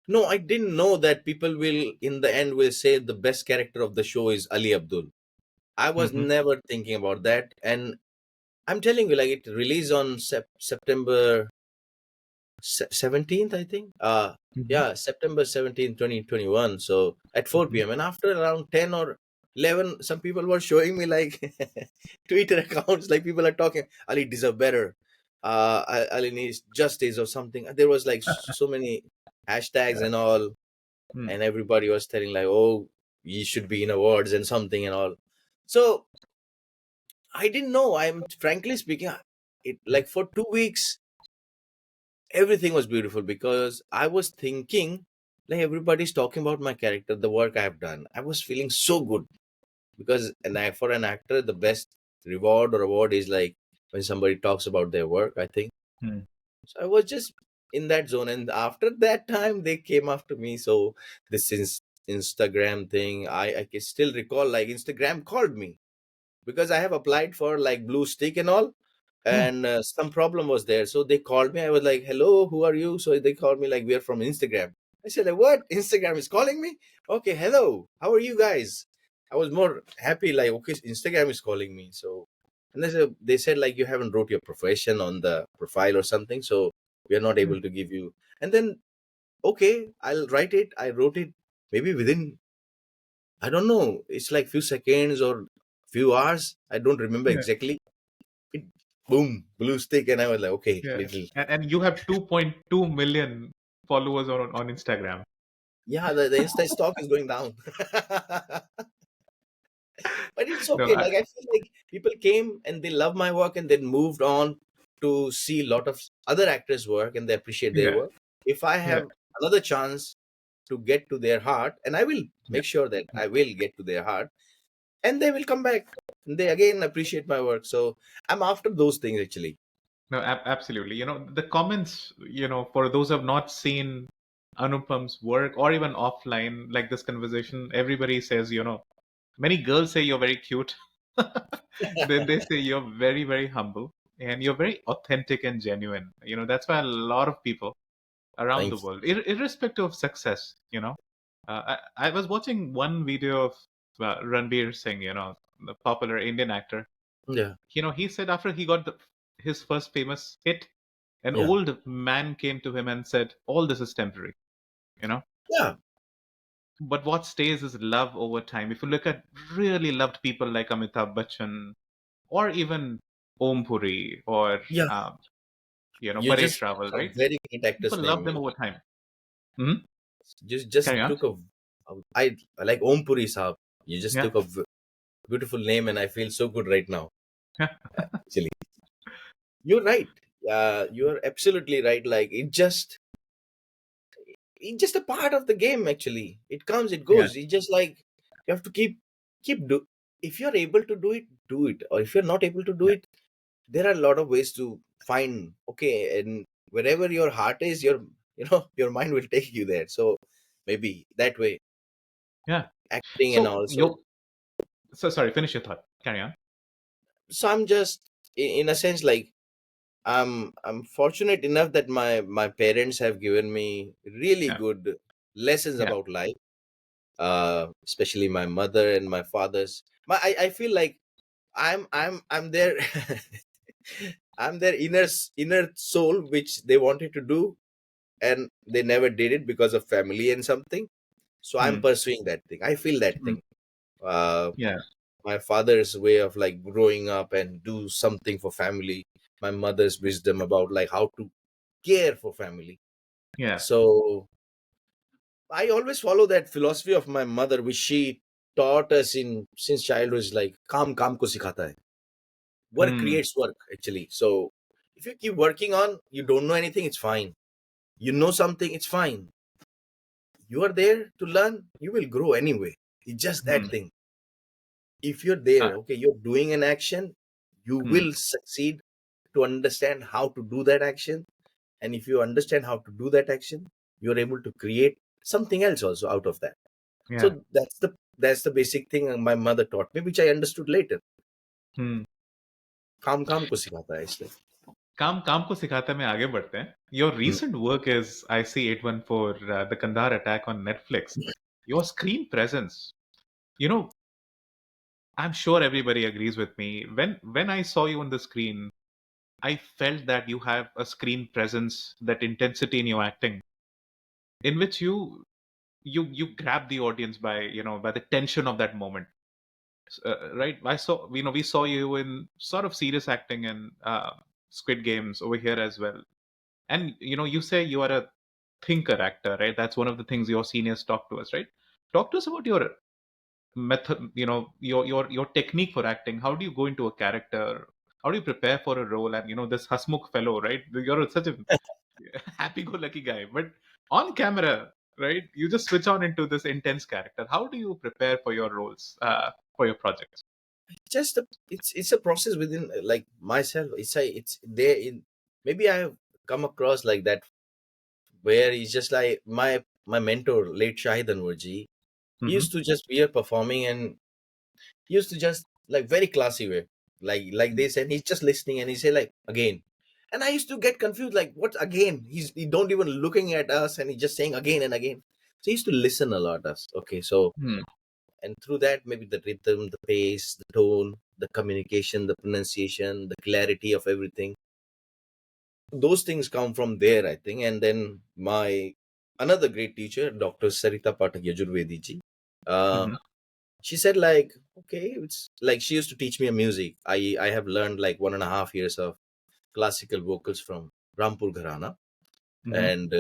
No, I didn't know that people will in the end will say the best character of the show is Ali Abdul. I was Mhm. never thinking about that. And I'm telling you, like, it released on September 17th, I think. Mhm. Yeah, September 17th, 2021. So at 4 Mhm. p.m. And after around 10 or 11, some people were showing me like Twitter accounts, like people are talking, Ali deserve better. Ali needs justice or something. There was like so many hashtags and all, Mm. and everybody was telling like, oh, he should be in awards and something and all. So I didn't know. I'm frankly speaking, it like for 2 weeks everything was beautiful, because I was thinking like everybody's talking about my character, the work I have done. I was feeling so good, because for an actor, the best reward or award is like when somebody talks about their work, I think. Mm. So I was just in that zone, and after that time, they came after me. So this is Instagram thing. I can still recall like Instagram called me, because I have applied for like blue stick and all, Mm. and some problem was there. So they called me. I was like, "Hello, who are you?" So they called me like, "We are from Instagram." I said, like, "What? Instagram is calling me?" Okay, hello. How are you guys? I was more happy like, okay, Instagram is calling me. So, and they said like, you haven't wrote your profession on the profile or something, so we are not Mm. able to give you. And then, okay, I'll write it. I wrote it maybe within, I don't know, it's like few seconds or few hours. I don't remember Yeah. exactly. It, boom, blue stick, and I was like, okay, Yeah. little. And you have 2.2 million followers on Instagram. Yeah, the Insta stock is going down. But it's No, okay. Like, I feel like people came and they love my work, and then moved on to see a lot of other actors' work, and they appreciate their yeah, work. If I yeah, have another chance to get to their heart, and I will yeah, make sure that yeah. I will get to their heart, and they will come back and they again appreciate my work. So I'm after those things actually. No, absolutely. The comments, for those who have not seen Anupam's work or even offline, like this conversation, everybody says, many girls say you're very cute. Then they say you're very, very humble and you're very authentic and genuine. That's why a lot of people around the Thank you. world, irrespective of success, I was watching one video of Ranbir Singh, the popular Indian actor. Yeah, He said after he got his first famous hit, an yeah, old man came to him and said, all this is temporary, you know yeah, but what stays is love over time. If you look at really loved people like Amitabh Bachchan or even Om Puri or yeah. You Paresh just Rawal, a right? very great People actor's love name. them You over time. Hmm. just Carry on. took I like Om Puri Saab. You just Yeah. took a beautiful name, and I feel so good right now. Actually, you're right. You're absolutely right. Like it's just a part of the game. Actually, it comes, it Yeah. goes. It's just like you have to keep do. If you're able to do it, do it. Or if you're not able to do Yeah. it, there are a lot of ways to find. Okay, and wherever your heart is, your mind will take you there. So maybe that way, Yeah. acting and So also. you so sorry, finish your thought. Carry on. So I'm just in a sense like I'm fortunate enough that my parents have given me really Yeah. good lessons Yeah. about life, especially my mother and my father's. I feel like I'm their I'm their inner soul which they wanted to do, and they never did it because of family and something. So I'm Hmm. pursuing that thing. I feel that Hmm. thing. uh Yeah. my father's way of like growing up and do something for family, my mother's wisdom about like how to care for family. Yeah. So I always follow that philosophy of my mother, which she taught us in since childhood. Is like काम को सिखाता है. Work Hmm. creates work actually. So if you keep working on, you don't know anything, it's fine. You know something, it's fine. You are there to learn, you will grow anyway. It's just that Hmm. thing. If you're there, Uh, okay, you're doing an action, you hmm. will succeed to understand how to do that action. And if you understand how to do that action, you're able to create something else also out of that. Yeah. So that's the basic thing my mother taught me, which I understood later. Hmm. काम काम को सिखाता है इसलिए. काम काम को सिखाता है, में आगे बढ़ते हैं. Your Hmm. recent work is, I see, 814, the Kandahar attack on Netflix. Your screen presence, you know, I'm sure everybody agrees with me. When I saw you on the screen, I felt that you have a screen presence, that intensity in your acting, in which you grab the audience by by the tension of that moment. Right? I saw we saw you in sort of serious acting and Squid Games over here as well. And you say you are a thinker actor, right? That's one of the things your seniors talk to us, right? Talk to us about your method, your technique for acting. How do you go into a character? How do you prepare for a role? And this Hasmukh fellow, right? You're such a happy-go-lucky guy, but on camera, right? You just switch on into this intense character. How do you prepare for your roles, for your projects? It's a process within like myself. It's there in maybe I have come across like that where it's just like my mentor, late Shahid Anwarji. He Hmm. used to just be a performing, and he used to just like very classy way, like this, and he's just listening, and he say like again, and I used to get confused like what again? He don't even looking at us, and he's just saying again and again. So he used to listen a lot us. Okay, so Hmm. and through that maybe the rhythm, the pace, the tone, the communication, the pronunciation, the clarity of everything, those things come from there, I think. And then my another great teacher, Dr. Sarita Pathak Yajurvedi ji, uh, Hmm. she said like okay, it's like she used to teach me a music. I have learned like 1.5 years of classical vocals from Rampur Gharana. Hmm. And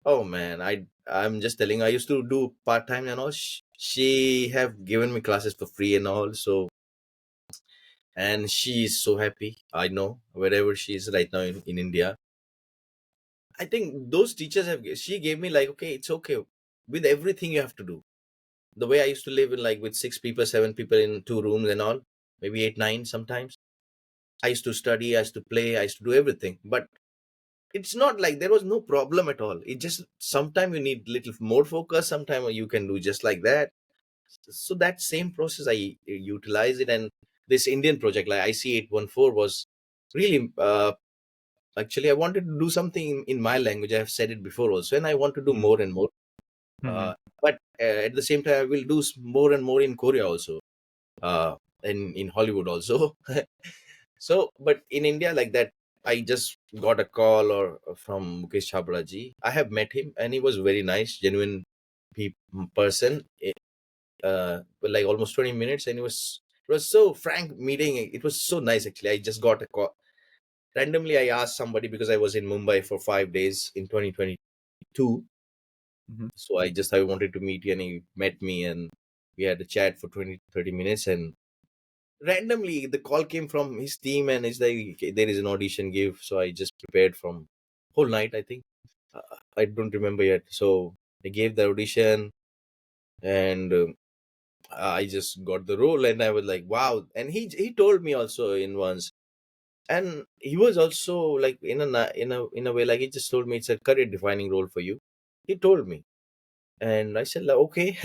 oh man, I'm just telling you, I used to do part-time and all. She have given me classes for free and all. So and she is so happy, I know, wherever she is right now in India. I think those teachers have she gave me like okay, it's okay with everything you have to do. The way I used to live in like with 6 people, 7 people in 2 rooms and all, maybe 8, 9 sometimes. I used to study, I used to play, I used to do everything. But it's not like there was no problem at all. It just sometimes you need little more focus. Sometimes you can do just like that. So that same process I utilize it. And this Indian project like IC814 was really actually I wanted to do something in my language. I have said it before also, and I want to do Mm. more and more. Mhm. But at the same time, I will do more and more in Korea also, and in Hollywood also. So, but in India, like that, I just got a call or from Mukesh Chhabra ji. I have met him, and he was very nice, genuine person. Like almost 20 minutes, and it was so frank meeting. It was so nice actually. I just got a call randomly. I asked somebody because I was in Mumbai for 5 days in 2022. Mhm. So I wanted to meet you, and he met me, and we had a chat for 20-30 minutes, and randomly the call came from his team, and it's like, "Okay, there is an audition give." So I just prepared from whole night, I think. I don't remember yet. So I gave the audition, and I just got the role, and I was like, wow. And he told me also in once, and he was also like in a way, like he just told me it's a career defining role for you. He told me, and I said like, okay.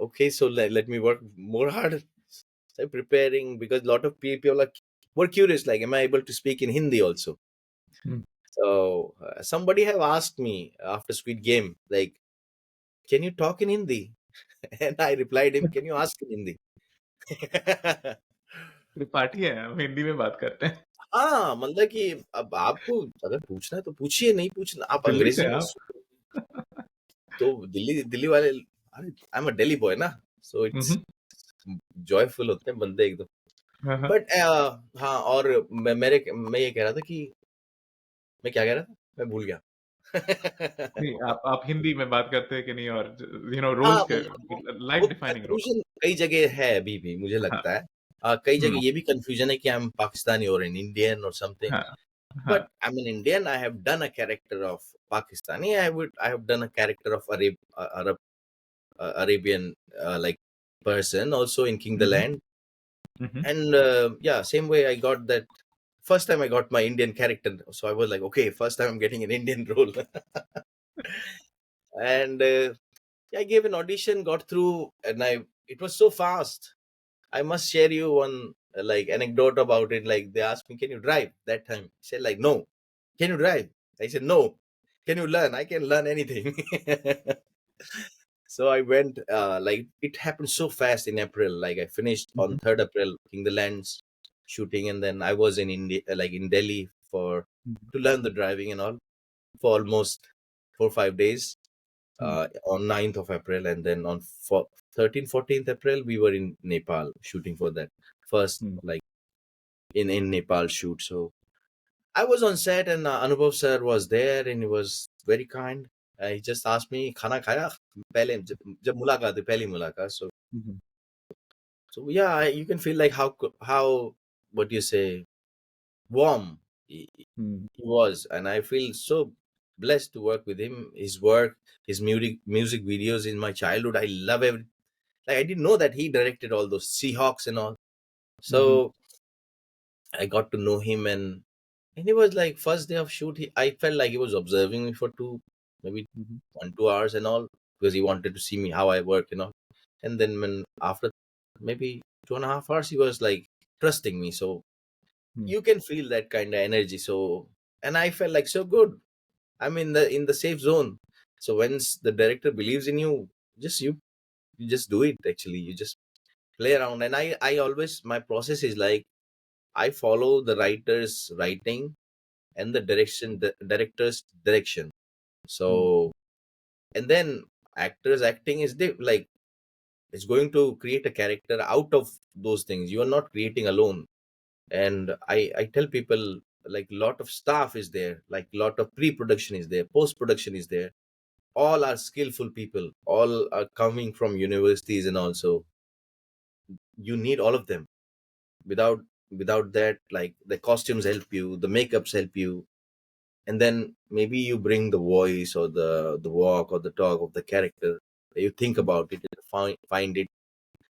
Okay, so let me work more hard. So I'm preparing because a lot of people like were curious, like, am I able to speak in Hindi also? Mm. So somebody have asked me after Squid Game, like, can you talk in Hindi? And I replied him, can you ask in Hindi? Tripathi है, हम हिंदी में बात करते हैं। हाँ, मतलब कि अब आपको अगर पूछना है तो पूछिए, नहीं पूछना आप दिल्ली से अंग्रेजी हैं में आप? तो दिल्ली दिल्ली वाले, अरे I am a Delhi boy ना, सो हुँ, इट्स हुँ। जॉयफुल होते हैं बंदे एकदम। हाँ, हाँ। बट हाँ, और मैं ये कह रहा था कि मैं क्या कह रहा था, मैं भूल गया। नहीं, आप हिंदी में बात करते हैं कि नहीं, और हाँ, रोल्स के मतलब लाइफ वो डिफाइनिंग रोल। कन्फ्यूजन कई जगह है अभी भी, मुझे हाँ। लगता है। कई हुँ। जगह ये भी कन्फ्यूजन है कि आई एम पाकिस्तानी और एन इंडियन और समथिंग। हाँ, But हाँ। I'm an Indian. I have done a character of Pakistani. I have done a character of Arabian like person also in King hmm, the hmm. Land. Hmm, hmm. And yeah, same way I got that first time I got my Indian character. So I was like, okay, first time I'm getting an Indian role. And I gave an audition, got through, and it was so fast. I must share you one like anecdote about it. Like they asked me, "Can you drive?" That time, I said like, "No." "Can you drive?" I said, "No." "Can you learn?" "I can learn anything." So I went. Like it happened so fast in April. Like I finished hmm, on hmm. 3rd April, King the Lands shooting, and then I was in India, like in Delhi, for hmm, to learn the driving and all for almost 4-5 days hmm, on 9th of April, and then on 13th, 14th April, we were in Nepal shooting for that first, hmm, like in Nepal shoot. So I was on set, and Anupam sir was there, and he was very kind. He just asked me, "खाना खाया?" पहले जब मुलाकात हुई, पहली मुलाकात. हुँ, हुँ, So yeah, you can feel like how what do you say, warm hmm, he was, and I feel so blessed to work with him. His work, his music videos in my childhood, I love every. Like I didn't know that he directed all those Seahawks and all. Hmm, hmm, So I got to know him, and he was like first day of shoot. I felt like he was observing me for maybe hmm, hmm, 1-2 hours and all, because he wanted to see me how I work and all. And then when after maybe 2.5 hours, he was like trusting me. So hmm, you can feel that kind of energy. So and I felt like so good. I'm in the safe zone. So once the director believes in you, just you just do it. Actually, you just play around. And I always, my process is like I follow the writer's writing and the director's direction. Hmm, So and then actors acting is like it's going to create a character out of those things. You are not creating alone. And I tell people, like, lot of staff is there, like lot of pre-production is there, post-production is there, all are skillful people, all are coming from universities, and also you need all of them. Without that, like the costumes help you, the makeups help you, and then maybe you bring the voice or the walk or the talk of the character. You think about it and find it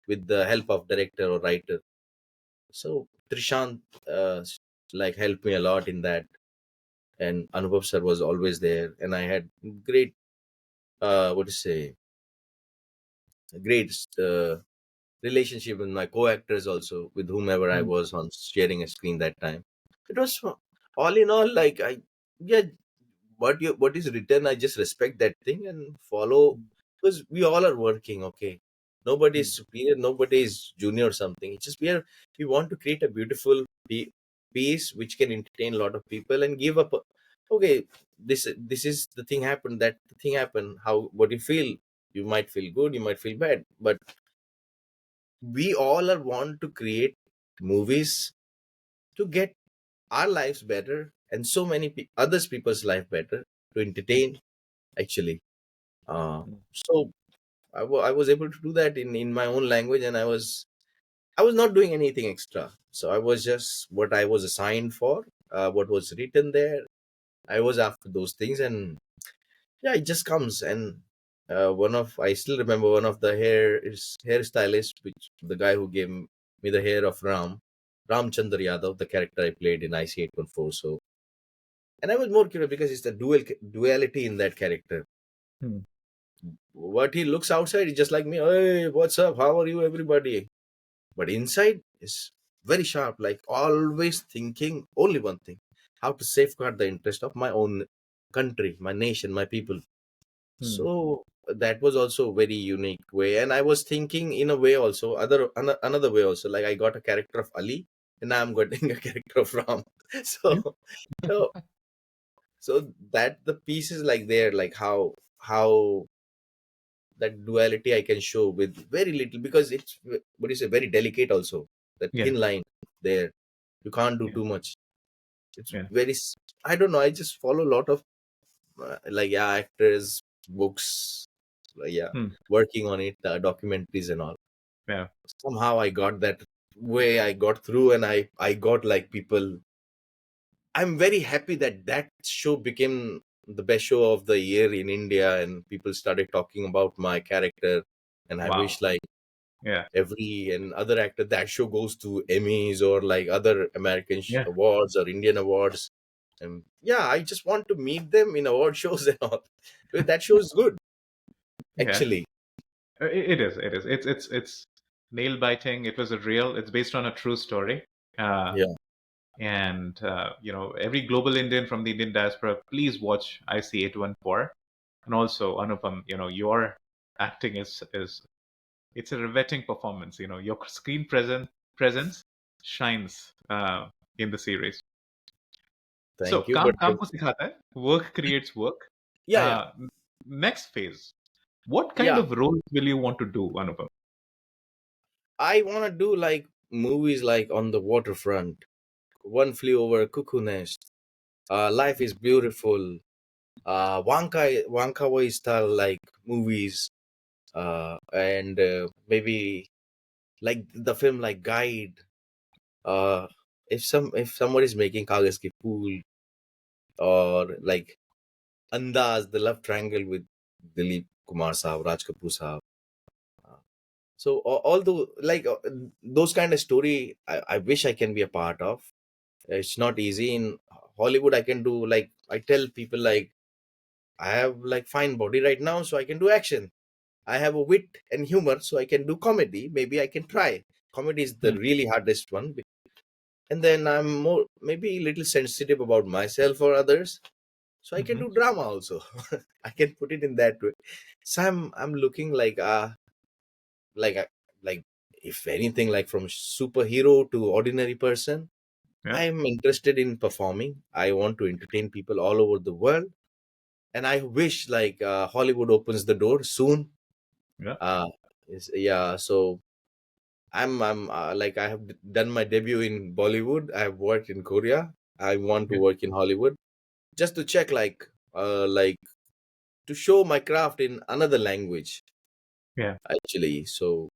with the help of director or writer. So Trishant like helped me a lot in that, and Anupam sir was always there, and I had great what to say, great relationship with my co-actors also, with whomever I Mm, was on sharing a screen that time. It was all in all like I yeah, what is written, I just respect that thing and follow, because we all are working. Okay, nobody is mm, superior, nobody is junior or something. It's just we want to create a beautiful piece which can entertain a lot of people and give up. Okay, this is the thing happened. That the thing happened. How what you feel? You might feel good. You might feel bad. But we all are want to create movies to get our lives better and so many others people's life better, to entertain actually. mm, So I was able to do that in my own language, and I was not doing anything extra. So I was just what I was assigned for, what was written there. I was after those things, and yeah, it just comes. And one of I still remember one of the hairstylist, which the guy who gave me the hair of Ramchandra Yadav, the character I played in IC 814. So, and I was more curious because it's the duality in that character. mm. What he looks outside is just like me. Hey, what's up? How are you, everybody? But inside is very sharp, like always thinking only one thing: how to safeguard the interest of my own country, my nation, my people. Mm. So that was also a very unique way. And I was thinking in a way also, another way also, like I got a character of Ali, and now I'm getting a character of Ram. Yeah. So, so, so that the piece is like there, like how that duality I can show with very little, because it's what is a very delicate also, the Yeah. thin line there. You can't do Yeah. too much. It's Yeah. very I don't know, I just follow a lot of like yeah, actors, books, yeah, Mm, working on it, documentaries and all. yeah. Somehow I got that way, I got through, and I got like people. I'm very happy that that show became the best show of the year in India, and people started talking about my character. And I Wow. wish like Yeah. every and other actor, that show goes to Emmys or like other American Yeah. awards or Indian awards. And yeah, I just want to meet them in award shows and all. Because that show is good, Yeah. actually. It is. It is. It's nail biting. It was a real. It's based on a true story. Uh, Yeah, and every global Indian from the Indian diaspora, please watch IC 814. And also Anupam, your acting is it's a riveting performance. Your screen presence shines in the series. So thank you. काम But काम को सिखाता है. Work creates work. yeah, yeah, Uh, Next phase. What kind yeah. of roles will you want to do, Anupam? I want to do like movies like On the Waterfront, One Flew Over a Cuckoo Nest, Life is Beautiful, Wonka Wai style like movies, and maybe like the film like Guide. Uh, if somebody is making Kagas Ki Pool, or like Andaz, the love triangle with Dilip Kumar Saab, Raj Kapoor Saab. So although like those kind of story, I wish I can be a part of. It's not easy in Hollywood. I can do like I tell people like I have like fine body right now, so I can do action. I have a wit and humor, so I can do comedy. Maybe I can try. Comedy is the Hmm. really hardest one. And then I'm more maybe a little sensitive about myself or others, so I can Mhm. do drama also. I can put it in that way. So I'm looking like like if anything, like from superhero to ordinary person, Yeah. I'm interested in performing. I want to entertain people all over the world, and I wish like Hollywood opens the door soon. Yeah. uh yeah, so I'm like I have done my debut in Bollywood. I have worked in Korea. I want to Yeah. work in Hollywood, just to check like to show my craft in another language Yeah. actually. So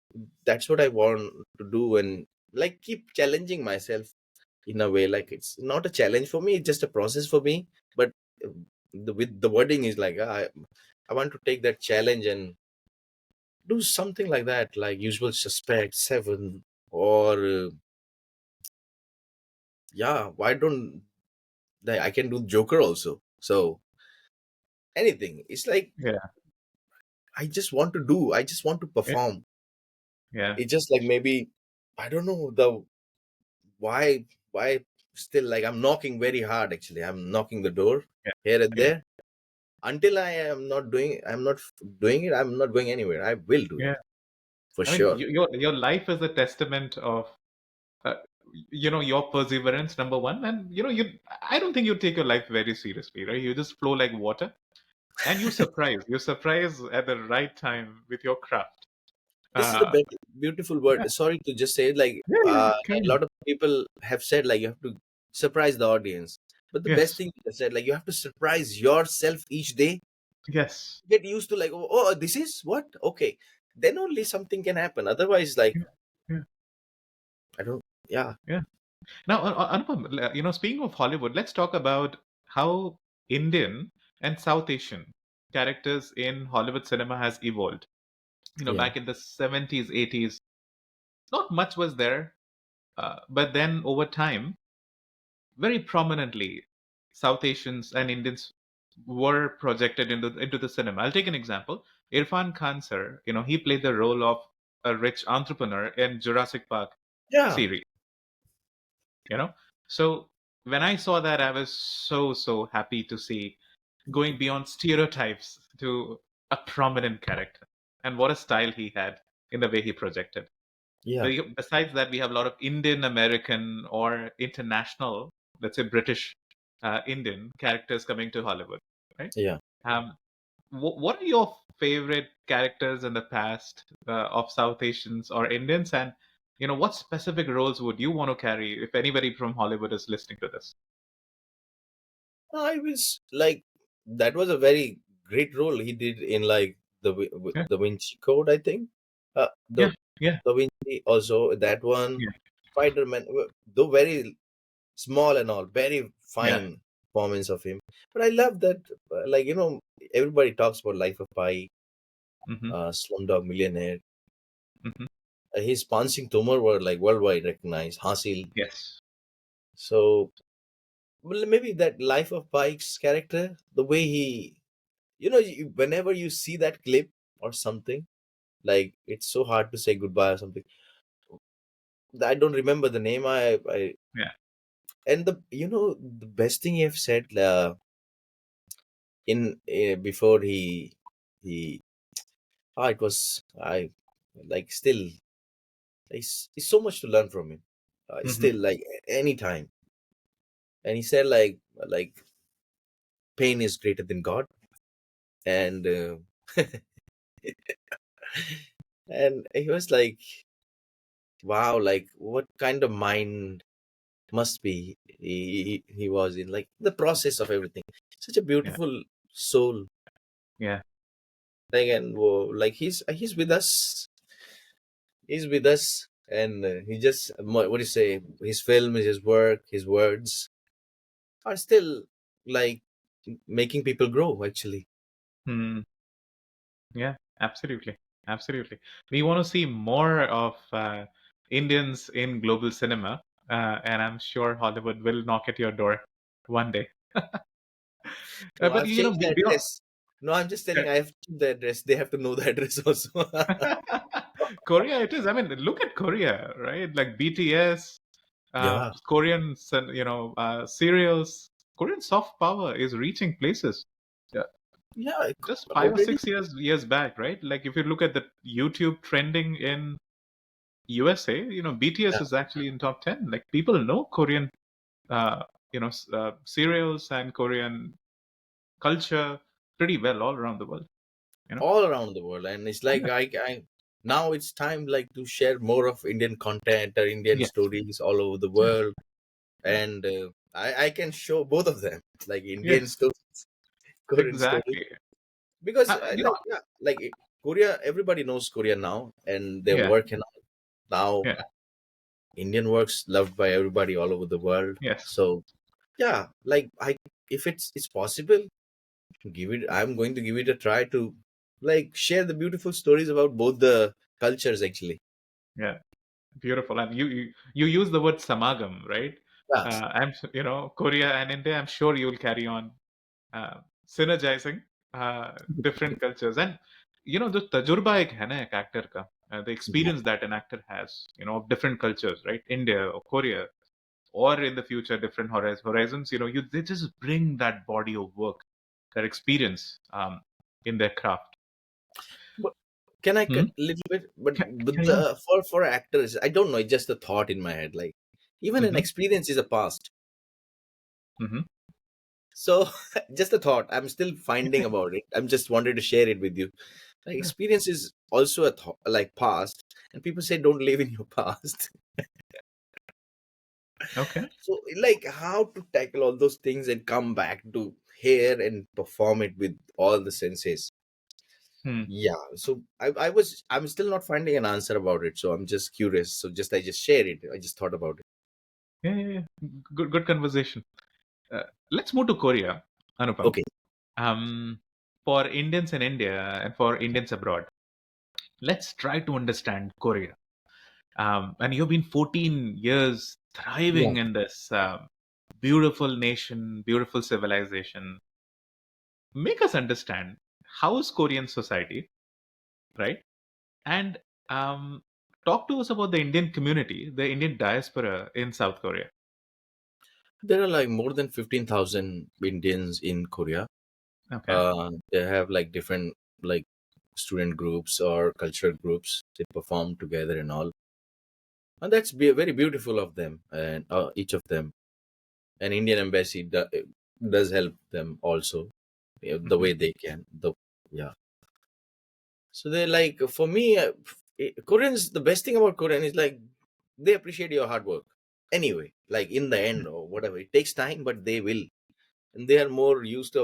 that's what I want to do, and like keep challenging myself in a way. Like it's not a challenge for me, it's just a process for me. But with the wording is like I want to take that challenge and do something like that, like Usual Suspect 7, or yeah, why don't I can do Joker also. So anything. It's like Yeah, I just want to yeah, perform. yeah, It's just like maybe I don't know the why still like I'm knocking very hard actually. I'm knocking the door yeah, here and yeah, there. Until I'm not doing it, I'm not going anywhere. I will do it yeah. for I mean, sure. your life is a testament of uh, your perseverance, number one, and you. I don't think you take your life very seriously, right? You just flow like water, and you surprise at the right time with your craft. This is the Uh, beautiful word. yeah, Sorry to just say it, like yeah, yeah. Carry a on. lot of people have said like you have to surprise the audience. But the best Yes, thing you said, like you have to surprise yourself each day. yes, Get used to like, oh, this is what? Okay. Then only something can happen. Otherwise, like yeah, yeah, I don't yeah. yeah. Now, Anupam, speaking of Hollywood, let's talk about how Indian and South Asian characters in Hollywood cinema has evolved. Yeah. Back in the 70s, 80s, not much was there, but then over time, very prominently, South Asians and Indians were projected into the cinema. I'll take an example. Irfan Khan, sir, he played the role of a rich entrepreneur in Jurassic Park Yeah. series. you know so when I saw that, I was so happy to see going beyond stereotypes to a prominent character, and what a style he had in the way he projected. Yeah. Besides that, we have a lot of Indian American or international, let's say British Indian characters coming to Hollywood, right? Yeah. um, what are your favorite characters in the past of South Asians or Indians, and what specific roles would you want to carry if anybody from Hollywood is listening to this? I was like that was a very great role he did in like Yeah, the Vinci Code, I think. The yeah, yeah, Da Vinci also that one. yeah, Spider-Man, though very small and all, very yeah. fine performance of him. But I love that, like everybody talks about Life of Pi, Mm-hmm, Slumdog Millionaire. mm-hmm. His Pansing Tumor were like worldwide recognized. Hasil. Yes. So well, maybe that Life of Pike's character, the way he, whenever you see that clip or something, like it's so hard to say goodbye or something. I don't remember the name. I Yeah. and the best thing you have said in before he it was I like still it's so much to learn from him. Mm-hmm. Still like anytime, and he said like pain is greater than God, and and he was like, wow, like what kind of mind must be he was in, like the process of everything. Such a Yeah. beautiful soul, Yeah. like, and like he's with us, and he just what do you say? His film, his work, his words are still like making people grow. Actually, Mm, yeah. Absolutely. Absolutely. We want to see more of Indians in global cinema, and I'm sure Hollywood will knock at your door one day. no, But I've changed the beyond. address. No, I'm just telling. I have changed the address. They have to know the address also. Korea, it is. I mean, look at Korea, right? Like BTS, Yeah, Korean, serials. Korean soft power is reaching places. Yeah, yeah, just 5 or 6 already. years back, right? Like if you look at the YouTube trending in USA, BTS Yeah, is actually in top 10. Like people know Korean, serials and Korean culture pretty well all around the world. You know. all around the world, and it's like Yeah. I now it's time like to share more of Indian content or Indian Yes. stories all over the Yeah. world, Yeah. and I can show both of them, like Indian Yes. stories, Korean stories, Exactly. because You know. like yeah, like Korea, everybody knows Korea now, and their Yeah. work and all. Now Yeah. Indian works loved by everybody all over the world. Yes. So yeah, like I if it's possible, give it. I'm going to give it a try to like share the beautiful stories about both the cultures actually. Yeah. Beautiful. And you use the word samagam, right? Yes. Korea and India, I'm sure you will carry on synergizing different cultures. And the tajurba ek hai na ek actor ka, the Yeah. experience that an actor has, of different cultures, right? India or Korea, or in the future different horizons. They just bring that body of work, that experience, in their craft. But can I cut Hmm? a little bit? But Carry on. for actors, I don't know. It's just a thought in my head. Like even an Hmm. experience is a past. Hmm. So just a thought. I'm still finding about it. I'm just wanted to share it with you. Like Yeah. experience is also a like past, and people say don't live in your past. Okay. So like how to tackle all those things and come back to here and perform it with all the senses. Hmm. Yeah. So I'm still not finding an answer about it. So I'm just curious. So I just share it. I just thought about it. Yeah, yeah, yeah. Good conversation. Let's move to Korea, Anupam. Okay. Um, for Indians in India and for Indians abroad, let's try to understand Korea. And you've been 14 years Yeah. thriving in this beautiful nation, beautiful civilization. Make us understand how is Korean society, right? And um, talk to us about the Indian community, the Indian diaspora in South Korea. There are like more than 15,000 Indians in Korea. Okay. They have like different like student groups or cultural groups. They perform together and all. And that's very beautiful of them and each of them. And Indian embassy does help them also, the Hmm. way they can. Yeah. So they're like for me, Koreans. The best thing about Korean is like they appreciate your hard work. Anyway, like in the end or whatever, it takes time, but they will, and they are more used to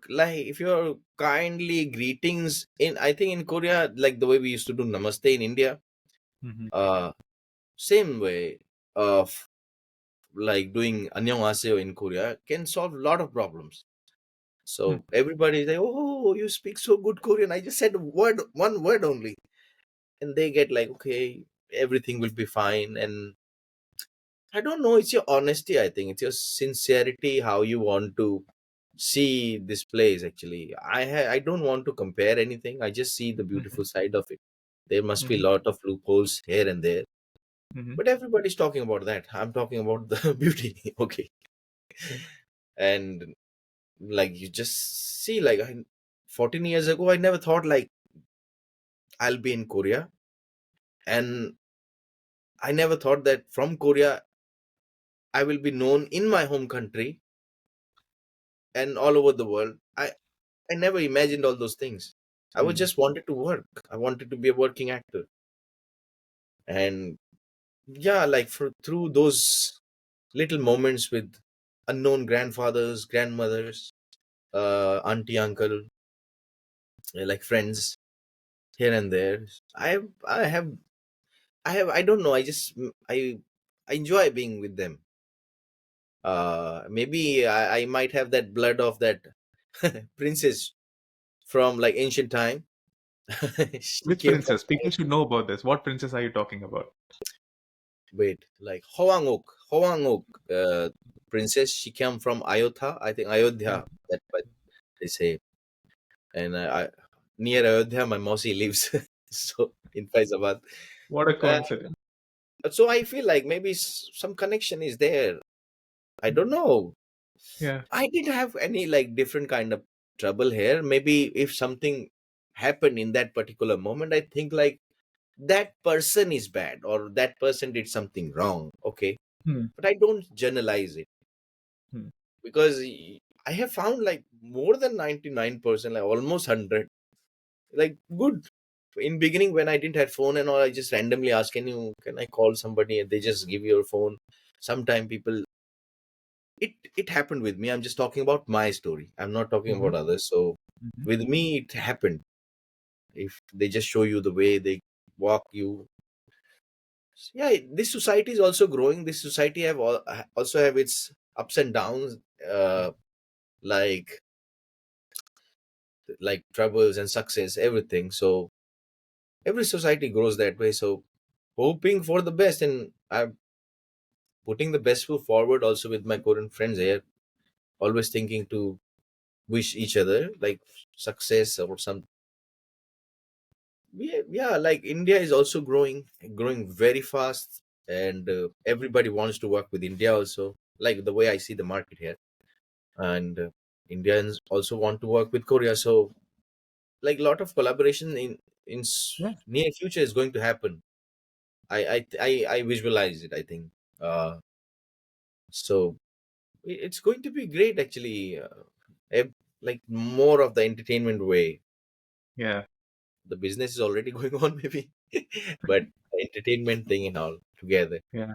like if you're kindly greetings in. I think in Korea, like the way we used to do namaste in India, Hmm. uh, same way of like doing annyeonghaseyo in Korea can solve a lot of problems. So everybody's like, "Oh, you speak so good Korean." I just said one word only, and they get like, "Okay, everything will be fine." And I don't know. It's your honesty. I think it's your sincerity. How you want to see this place. Actually, I don't want to compare anything. I just see the beautiful side of it. There must be a Hmm. lot of loopholes here and there, Hmm. but everybody's talking about that. I'm talking about the beauty. Okay, and like you just see, 14 years ago, I never thought like I'll be in Korea, and I never thought that from Korea I will be known in my home country and all over the world. I never imagined all those things. I was Hmm. just wanted to work. I wanted to be a working actor. And yeah, like through those little moments with unknown grandfathers, grandmothers, auntie, uncle, like friends here and there. I have I don't know. I enjoy being with them. Maybe I might have that blood of that princess from like ancient time. She Which came from princess? People should know about this. What princess are you talking about? wait, like Hoangok, princess. She came from Ayodhya, I think Ayodhya. That's what they say. And near Ayodhya, my mousy lives. So in Faizabad. What a Uh, coincidence. so I feel like maybe some connection is there. I don't know. Yeah. I didn't have any like different kind of trouble here. Maybe if something happened in that particular moment, I think like that person is bad or that person did something wrong. Okay. Hmm. But I don't generalize it Hmm. because I have found like more than 99%, like almost 100, like good. In beginning when I didn't have phone and all, I just randomly ask, can I call somebody, and they just give your phone. Sometime people, it happened with me. I'm just talking about my story. I'm not talking Hmm. about others. So Hmm. with me, it happened. If they just show you the way they walk you, yeah, this society is also growing. This society also have its ups and downs, uh, like troubles and success, everything. So every society grows that way. So hoping for the best, and putting the best foot forward also with my Korean friends here, always thinking to wish each other like success or some. Yeah, like India is also growing very fast, and everybody wants to work with India also. Like the way I see the market here, and Indians also want to work with Korea. So like a lot of collaboration Yeah. near future is going to happen. I visualize it. I think so. It's going to be great actually. Like more of the entertainment way. Yeah. The business is already going on maybe, but the entertainment thing and all together. Yeah.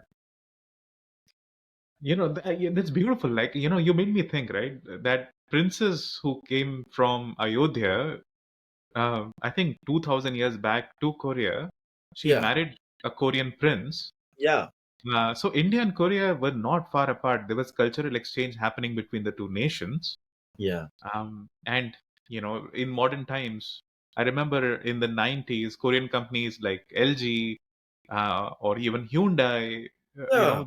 Yeah, that's beautiful. Like, you made me think, right? That princess who came from Ayodhya, I think 2000 years back to Korea, she Yeah, married a Korean prince. yeah, So India and Korea were not far apart. There was cultural exchange happening between the two nations. yeah, And, in modern times, I remember in the 90s, Korean companies like LG or even Hyundai, yeah,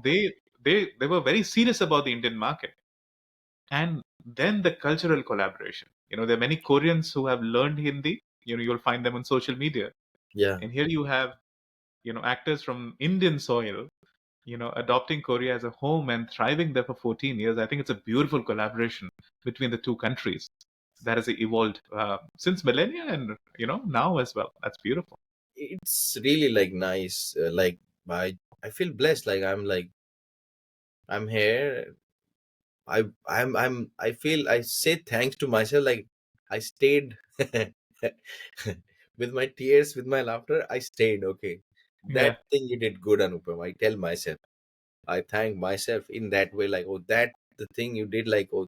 they were very serious about the Indian market. And then the cultural collaboration. There are many Koreans who have learned Hindi. You'll find them on social media. yeah. And here you have, actors from Indian soil, adopting Korea as a home and thriving there for 14 years. I think it's a beautiful collaboration between the two countries that has evolved since millennia and, now as well. That's beautiful. It's really like nice. Like I feel blessed. Like I'm here. I feel I say thanks to myself. Like I stayed with my tears, with my laughter. I stayed. Okay, Yeah. that thing you did good, Anupam. I tell myself. I thank myself in that way. Like, oh, that the thing you did. Like, oh,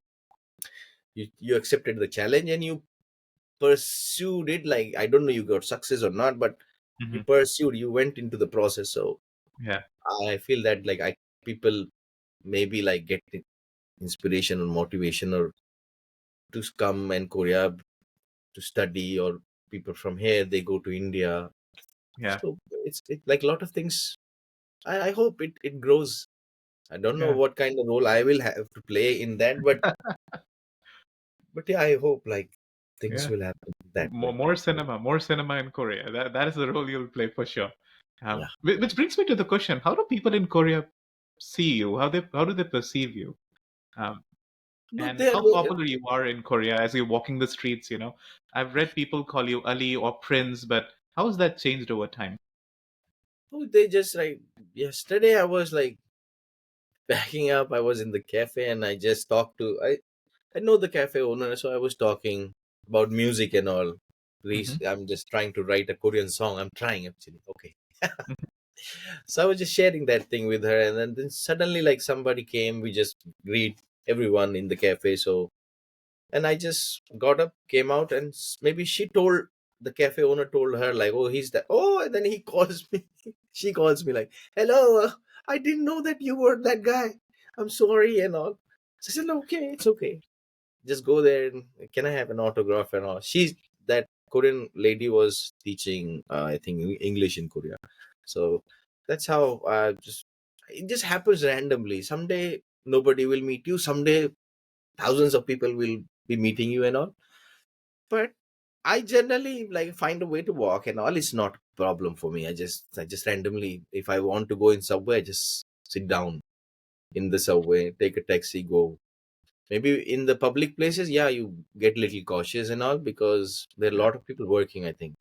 you accepted the challenge and you pursued it. Like, I don't know you got success or not, but you Hmm. pursued. You went into the process. So Yeah. I feel that like I people maybe like get inspiration or motivation or to come and Korea to study, or people from here they go to India. Yeah. So like a lot of things. I hope it grows. I don't know Yeah. what kind of role I will have to play in that, but yeah, I hope like things Yeah. will happen that way. More cinema in Korea. That is the role you'll play for sure. Yeah. Which brings me to the question: how do people in Korea see you? How do they perceive you? Um, No, and how popular you are in Korea as you're walking the streets? I've read people call you Ali or Prince, but how has that changed over time? they just like yesterday I was like backing up. I was in the cafe and I just talked to I know the cafe owner, so I was talking about music and all. Hmm. I'm just trying to write a Korean song. I'm trying actually. Okay. So I was just sharing that thing with her, and then suddenly like somebody came. We just greet everyone in the cafe. So and I just got up, came out, and maybe she told the cafe owner told her like, "Oh, he's that." Oh, and then he calls me. She calls me like, "Hello, I didn't know that you were that guy. I'm sorry and all." So I said, "Okay, it's okay. Just go there and can I have an autograph and all." She's that Korean lady was teaching, I think, English in Korea. So that's how just it just happens randomly. Someday nobody will meet you. Someday thousands of people will be meeting you and all, but I generally like find a way to walk and all. It's not a problem for me. I just randomly, if I want to go in subway, I just sit down in the subway, take a taxi, go. Maybe in the public places, yeah, you get little cautious and all because there are a Yeah. lot of people working, I think,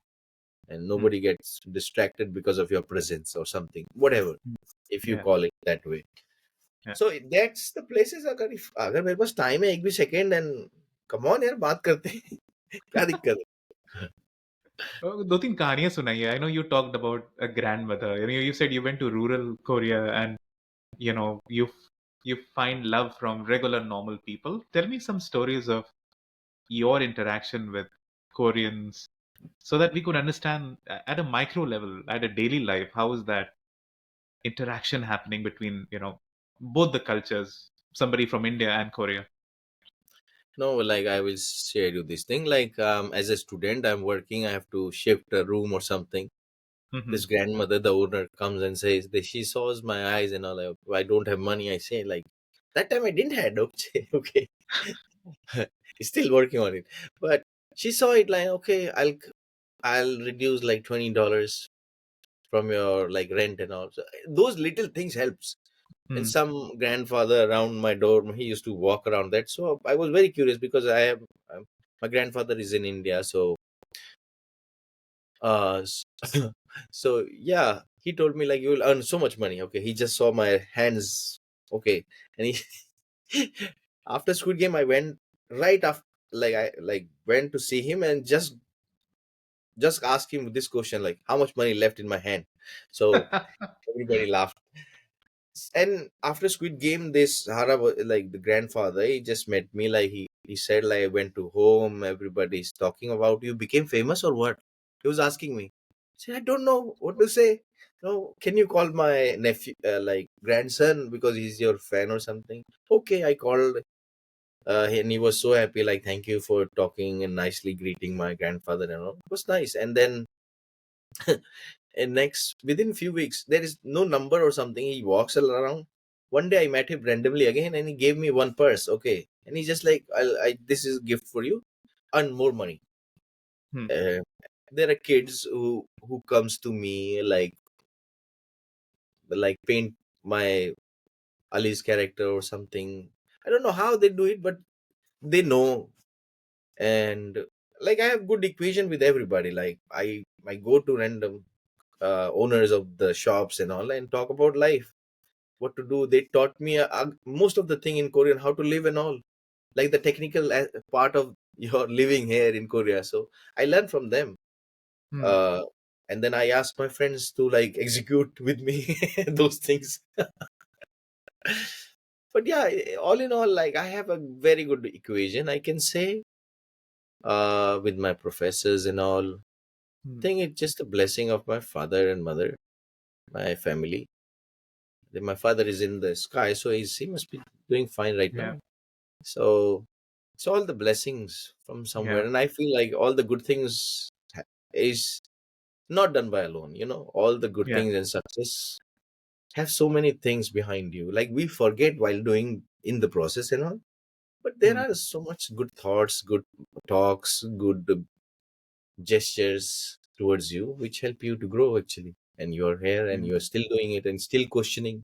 and Mm. nobody gets distracted because of your presence or something, whatever, Mm. if you Yeah. call it that way. Yeah. So that's the places. अगर मेरे पास time है एक भी second, and come on यार बात करते हैं क्या दिक्कत है. दो तीन कहानियां सुनाइए. I know you talked about a grandmother. You said you went to rural Korea and you find love from regular normal people. Tell me some stories of your interaction with Koreans so that we could understand at a micro level, at a daily life, how is that interaction happening between, both the cultures, somebody from India and Korea. No, like I will share you this thing. Like as a student, I'm working. I have to shift a room or something. Mhm. This grandmother, the owner, comes and says that she saws my eyes and all. I don't have money. I say like that time I didn't have. Okay, okay. Still working on it, but she saw it like okay, I'll reduce like $20 from your like rent and all. So those little things helps. And Mm. some grandfather around my door, he used to walk around that. So I was very curious because I have my grandfather is in India, so s- so yeah, he told me like you will earn so much money. Okay, he just saw my hands. Okay, and he after Squid Game, I went right after like I like went to see him and just asked him this question like how much money left in my hand. So everybody laughed. And after Squid Game, this like the grandfather, he just met me. Like he said, like I went to home. Everybody's talking about you. Became famous or what? He was asking me. I said I don't know what to say. No, can you call my nephew, like grandson, because he's your fan or something? Okay, I called. And he was so happy. Like thank you for talking and nicely greeting my grandfather and all. It was nice. And then and next within few weeks there is no number or something, he walks around. One day I met him randomly again and he gave me one purse. Okay, and he's just like this is a gift for you, earn more money. Hmm. uh, there are kids who comes to me like paint my Ali's character or something. I don't know how they do it, but they know. And like I have good equation with everybody. Like I go to random owners of the shops and all and talk about life, what to do. They taught me most of the thing in Korean, how to live and all, like the technical part of your living here in Korea. So I learned from them. Hmm. Uh, and then I asked my friends to like execute with me those things. But yeah, all in all, like I have a very good equation, I can say, with my professors and all. I Hmm. think it's just a blessing of my father and mother, my family. My father is in the sky, so he must be doing fine right Yeah. now. So it's all the blessings from somewhere, Yeah. and I feel like all the good things is not done by alone. All the good Yeah. things and success have so many things behind you. Like we forget while doing in the process and all, but there Hmm. are so much good thoughts, good talks, good gestures towards you, which help you to grow actually. And you're here and Hmm. you're still doing it and still questioning,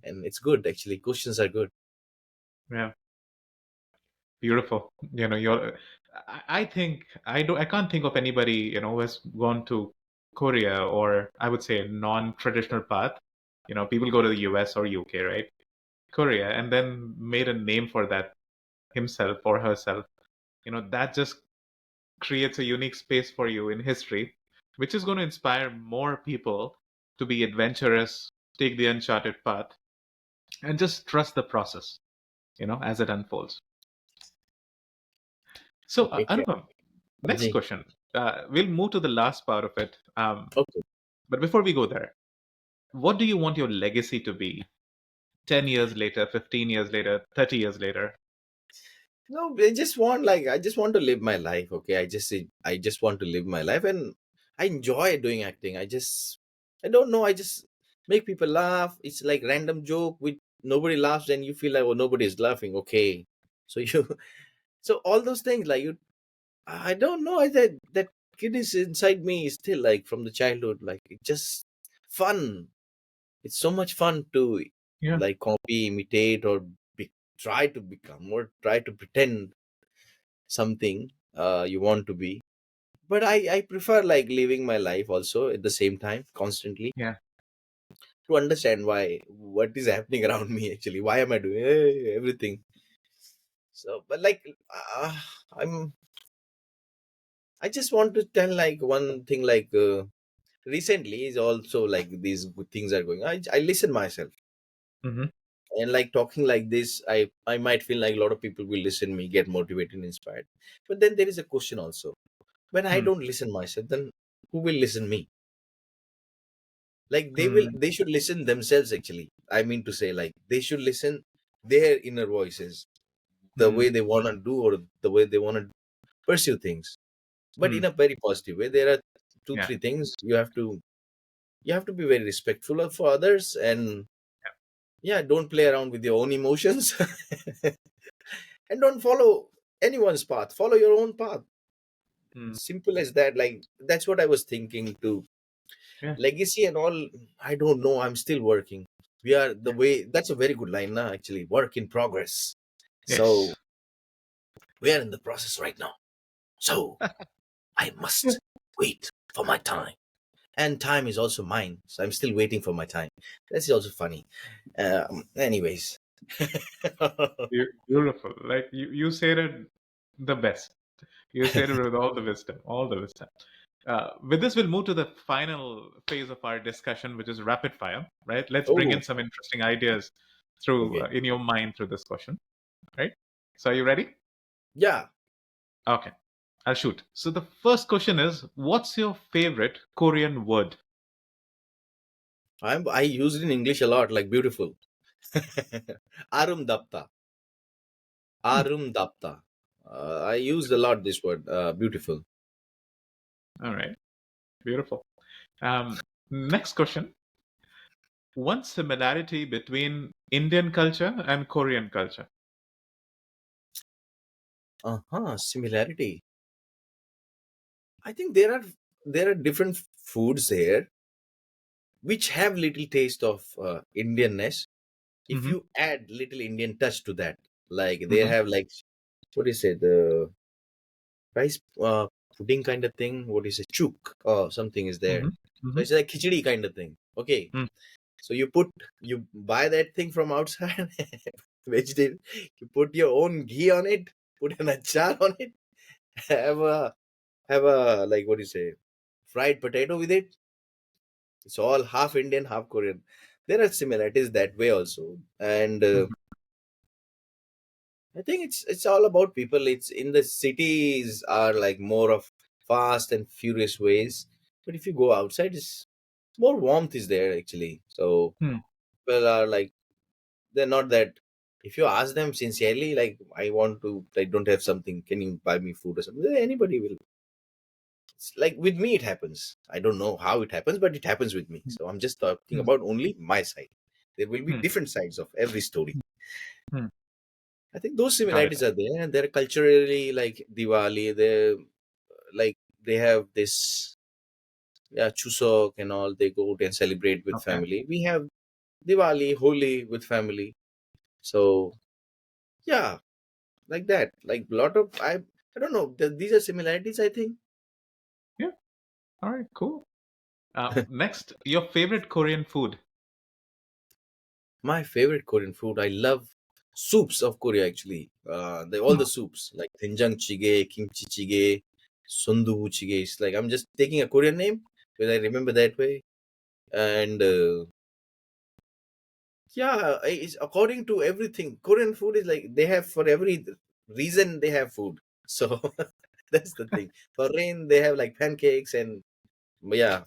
and it's good actually. Questions are good. Yeah. Beautiful. You're. I think I can't think of anybody who has gone to Korea, or I would say a non-traditional path. People go to the US or UK, right? Korea, and then made a name for that himself or herself. That just creates a unique space for you in history, which is going to inspire more people to be adventurous, take the uncharted path, and just trust the process, as it unfolds. So, Thank you. Anupam, next Ji. question. We'll move to the last part of it. Okay. But before we go there, what do you want your legacy to be 10 years later, 15 years later, 30 years later? No, I just want to live my life. Okay, I just want to live my life, and I enjoy doing acting. I don't know. I just make people laugh. It's like random joke which nobody laughs, and you feel like oh nobody is laughing. Okay, so you so all those things like you. I don't know. That kid is inside me still like from the childhood. Like it's just fun. It's so much fun to Yeah, like copy, imitate, or try to become or try to pretend something you want to be. But I prefer like living my life also at the same time constantly yeah, to understand why what is happening around me actually. Why am I doing everything? So, but like I'm I just want to tell like one thing like recently is also like these good things are going. I listen myself hmm, and like talking like this. I might feel like a lot of people will listen me, get motivated and inspired. But then there is a question also. When I hmm, don't listen myself, then who will listen me? Like hmm, they should listen themselves actually. I mean to say like they should listen their inner voices, the hmm, way they want to do or the way they want to pursue things, but hmm. in a very positive way. There are two, Yeah, three things you have to. you have to be very respectful for others, and yeah, don't play around with your own emotions. And don't follow anyone's path, follow your own path. Hmm. Simple as that. Like, that's what I was thinking too. Yeah. Legacy and all, I don't know, I'm still working. We are the Yeah. way, that's a very good line now, actually, work in progress. So Yes. we are in the process right now, so I must wait for my time, and time is also mine, so I'm still waiting for my time. That's also funny. Anyways. Beautiful. Like you said it the best. You said it with all the wisdom, all the wisdom. With this, we'll move to the final phase of our discussion, which is rapid fire. Right? Let's bring Oh, in some interesting ideas through okay. in your mind through this question. Right? So, are you ready? Yeah, Okay, I'll shoot. So the first question is, what's your favorite Korean word? I use it in English a lot, like beautiful. Arum dapta. Hmm, Arum dapta. I used a lot this word, beautiful. all right, beautiful. Next question. One similarity between Indian culture and Korean culture? Uh-huh, similarity. I think there are different foods here which have little taste of Indianness. If Mm-hmm, you add little Indian touch to that, like they mm-hmm, have like, what is it, the rice pudding kind of thing. What is it, chuk or something is there. mm-hmm, So mm-hmm, it's like khichdi kind of thing. Okay, mm, so you buy that thing from outside, vegetable. You put your own ghee on it, put an achar on it, have a like, what do you say, fried potato with it. It's all half Indian, half Korean. There are similarities that way also, and mm-hmm, I think it's all about people. It's in the cities are like more of fast and furious ways, but if you go outside, it's more warmth is there actually. So mm, people are like, they're not that. If you ask them sincerely, like, I want to, I don't have something, can you buy me food or something? Anybody will. It's like with me, it happens. I don't know how it happens, but it happens with me. So I'm just talking mm, about only my side. There will be mm, different sides of every story. mm. I think those Got it. similarities are there, and they're culturally like Diwali. They're like, they have this, yeah, Chusok and all. They go out and celebrate with Okay. family. We have Diwali, Holi with family. So yeah, like that. Like a lot of, I don't know. These are similarities, I think. Yeah. All right. Cool. Next, your favorite Korean food? My favorite Korean food. I love soups of Korea actually. All Hmm, the soups like doenjang jjigae, kimchi jjigae, sundubu jjigae. It's like I'm just taking a Korean name because I remember that way. And yeah, it's according to everything. Korean food is like, they have for every reason they have food. So that's the thing. For rain they have like pancakes, and yeah.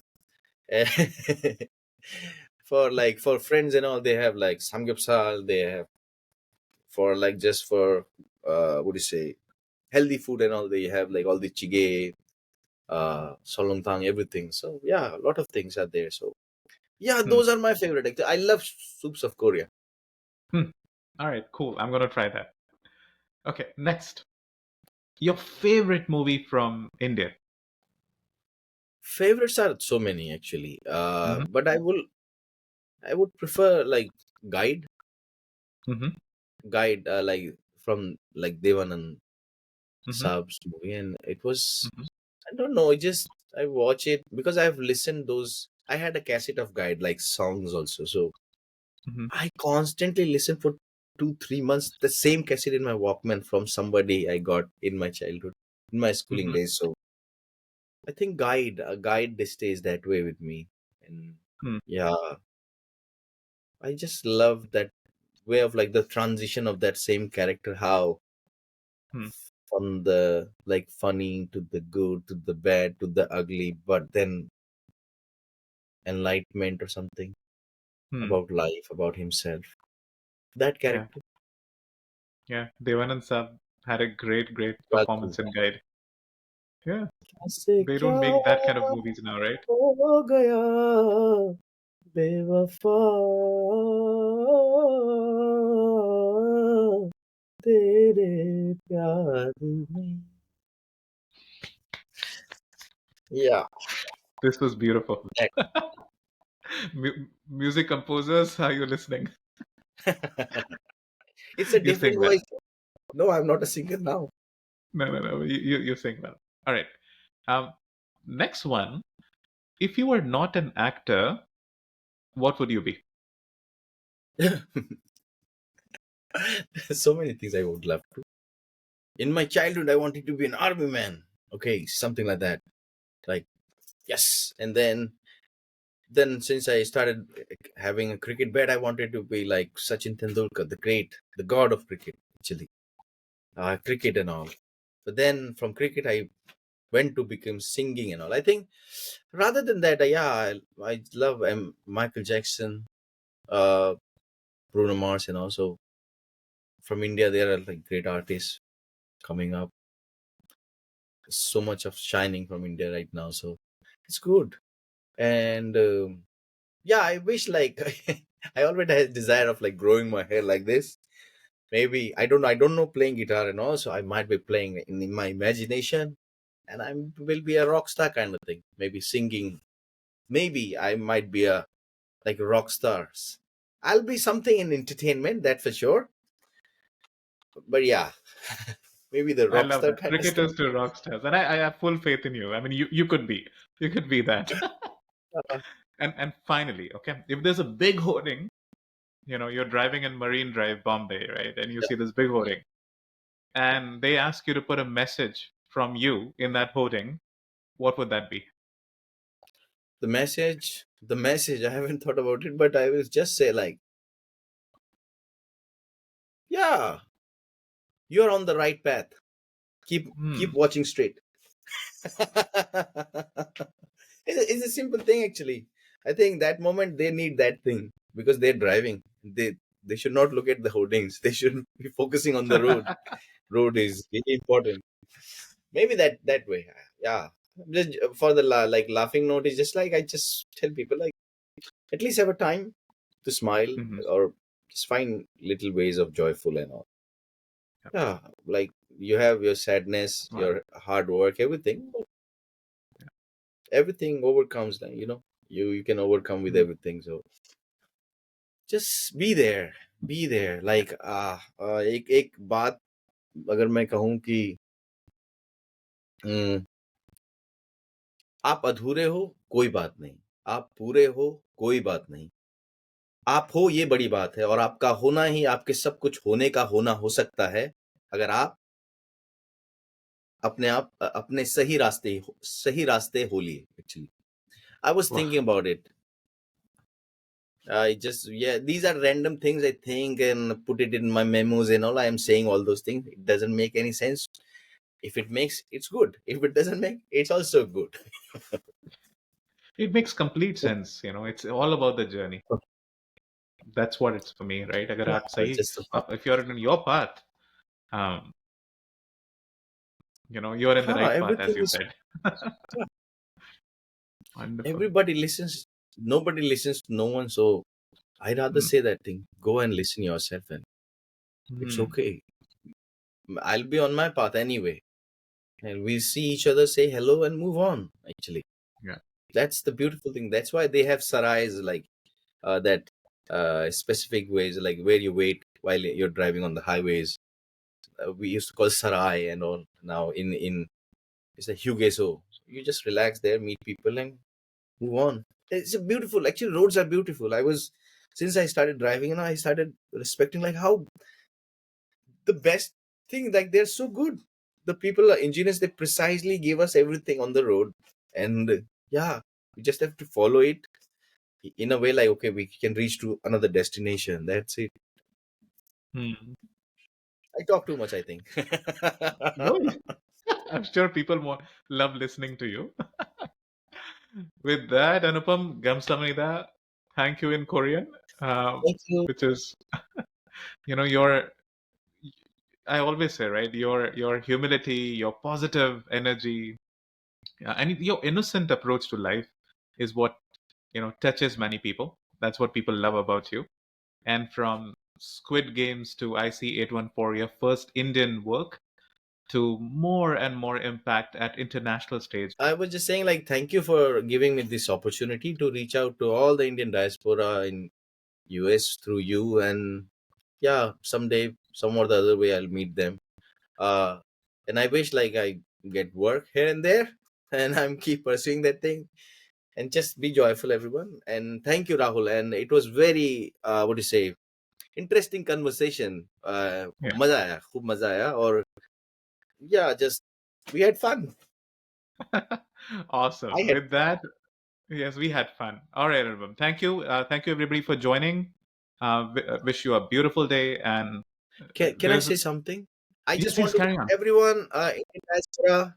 For like, for friends and all, they have like samgyeopsal. They have for like, just for what do you say, healthy food and all. They have like all the chige, solongtang, everything. So yeah, a lot of things are there. So yeah, hmm, those are my favorite. Actually, I love soups of Korea. hmm. All right. Cool. I'm gonna try that. Okay. Next, your favorite movie from India? Favorites are so many actually, Mm-hmm, but I would prefer like Guide. mm-hmm, Like from like Devanand mm-hmm, Saab's movie, and it was, mm-hmm, I don't know, it just, I watch it because I've listened those. I had a cassette of Guide like songs also, so mm-hmm, I constantly listen for 2 3 months the same cassette in my Walkman from somebody I got in my childhood, in my schooling mm-hmm, days. So I think Guide this stays that way with me, and hmm, yeah, I just love that way of like the transition of that same character, how hmm, from the like funny to the good to the bad to the ugly, but then enlightenment or something hmm. about life, about himself. That Yeah. character. Yeah. Devanand Saab had a great Welcome. performance in Guide. Yeah, कैसे they क्या don't make that kind of movies now, right? हो गया बेवफा तेरे प्यार में. Yeah, This was beautiful. that. Music composers, are you listening? It's a You different sing well. voice. No, I'm not a singer now. No. You sing well. All right. Um, Next one. If you were not an actor, what would you be? So many things I would love to. In my childhood, I wanted to be an army man. Okay, something like that. Like, yes. And then since I started having a cricket bat, I wanted to be like Sachin Tendulkar, the great, the god of cricket, actually. Cricket and all. But then from cricket, I went to become singing and all. I think rather than that, yeah, I love Michael Jackson, uh, Bruno Mars, and also from India, there are like great artists coming up. So much of shining from India right now, so it's good. And yeah, I wish like I already had desire of like growing my hair like this. Maybe I don't know playing guitar and all, so I might be playing in my imagination, and I will be a rock star kind of thing. Maybe singing. Maybe I might be a like rock stars. I'll be something in entertainment, that for sure. But yeah, maybe the I rock love star that. kind of stuff. Cricketers to rock stars. And I have full faith in you. I mean, you could be. You could be that. Uh, And finally, okay, if there's a big hoarding, you're driving in Marine Drive, Bombay, right? And you yeah. see this big hoarding, and they ask you to put a message from you in that hoarding, what would that be? The message. I haven't thought about it, but I will just say like, yeah, you're on the right path. Keep Hmm. watching straight. It's a simple thing actually. I think that moment they need that thing because they're driving. They should not look at the hoardings. They should be focusing on the road. Road is really important. Maybe that way. Yeah. Just for the like laughing note is just like I just tell people like at least have a time to smile Mhm. or just find little ways of joyful and all. Yep. Yeah, like you have your sadness, Wow. your hard work, everything. Everything overcomes them, you can overcome with Hmm. everything. So just be there like एक बात अगर मैं कहूँ कि हम्म, आप अधूरे हो कोई बात नहीं, आप पूरे हो कोई बात नहीं, आप हो ये बड़ी बात है और आपका होना ही आपके सब कुछ होने का होना हो सकता है अगर आप अपने सही रास्ते हो लिए actually. I was Wow. thinking about it. I just, yeah, these are random things I think and put it in my memos and all. I am saying all those things. It doesn't make any sense. If it makes, it's good. If it doesn't make, it's also good. It makes complete sense. It's all about the journey. That's what it's for me, right? अगर Yeah, आप सही, just the path. if you're in your path, um, you're in the right path, as Everything you is, said. yeah, Wonderful. everybody listens. Nobody listens to no one. So I'd rather Hmm. say that thing. Go and listen yourself, and it's Hmm. okay. I'll be on my path anyway. And we'll see each other, say hello, and move on. Actually, Yeah. that's the beautiful thing. That's why they have sarais like that specific ways, like where you wait while you're driving on the highways. We used to call sarai and all. Now in it's a hugeso. You just relax there, meet people, and move on. It's a beautiful. Actually, roads are beautiful. Since I started driving, I started respecting like how the best thing. Like they're so good. The people are engineers. They precisely give us everything on the road, and yeah, we just have to follow it in a way like okay, we can reach to another destination. That's it. Hmm. I talk too much, I think. No, I'm sure people love listening to you. With that, Anupam, Gamsamnida, thank you in Korean, Thank you. which is, your, I always say, right, your humility, your positive energy, And your innocent approach to life is what touches many people. That's what people love about you. And from Squid Games to IC 814, your first Indian work, to more and more impact at international stage. I was just saying, like, thank you for giving me this opportunity to reach out to all the Indian diaspora in US through you, and yeah, someday, some or the other way, I'll meet them. Uh, and I wish like I get work here and there, and I'm keep pursuing that thing. And just be joyful, everyone. And thank you, Rahul. And it was very, what do you say, interesting conversation. Yeah. मजा आया, खूब मजा आया, और yeah, just we had fun. Awesome. I had. With that, yes, we had fun. All right, everyone. Thank you, everybody, for joining. Wish you a beautiful day. And Can I there's say something? I yes, just please want to carry wish on. everyone in diaspora,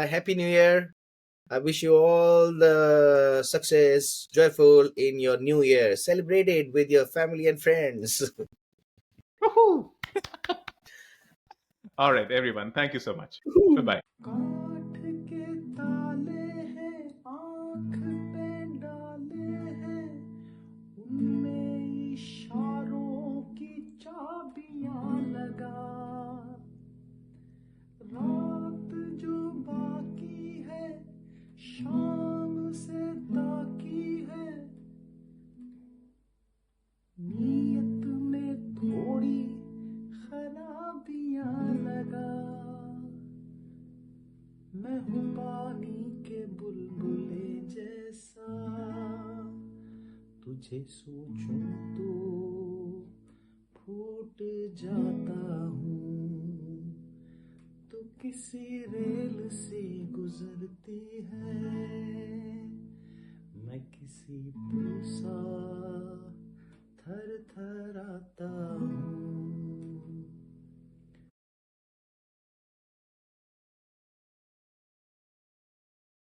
happy New Year. I wish you all the success, joyful in your new year. Celebrate it with your family and friends. Woohoo! All right, everyone. Thank you so much. Bye bye. काठ के ताले हैं आँख पे डाले हैं उनमें इशारों की चाबियां लगा रात जो बाकी है शाम से ताकी है नीयत में थोड़ी खराबियां लगा मैं हूँ पानी के बुलबुले जैसा तुझे सोचूं तो फूट जाता हूँ तो किसी रेल से गुजरती है मैं किसी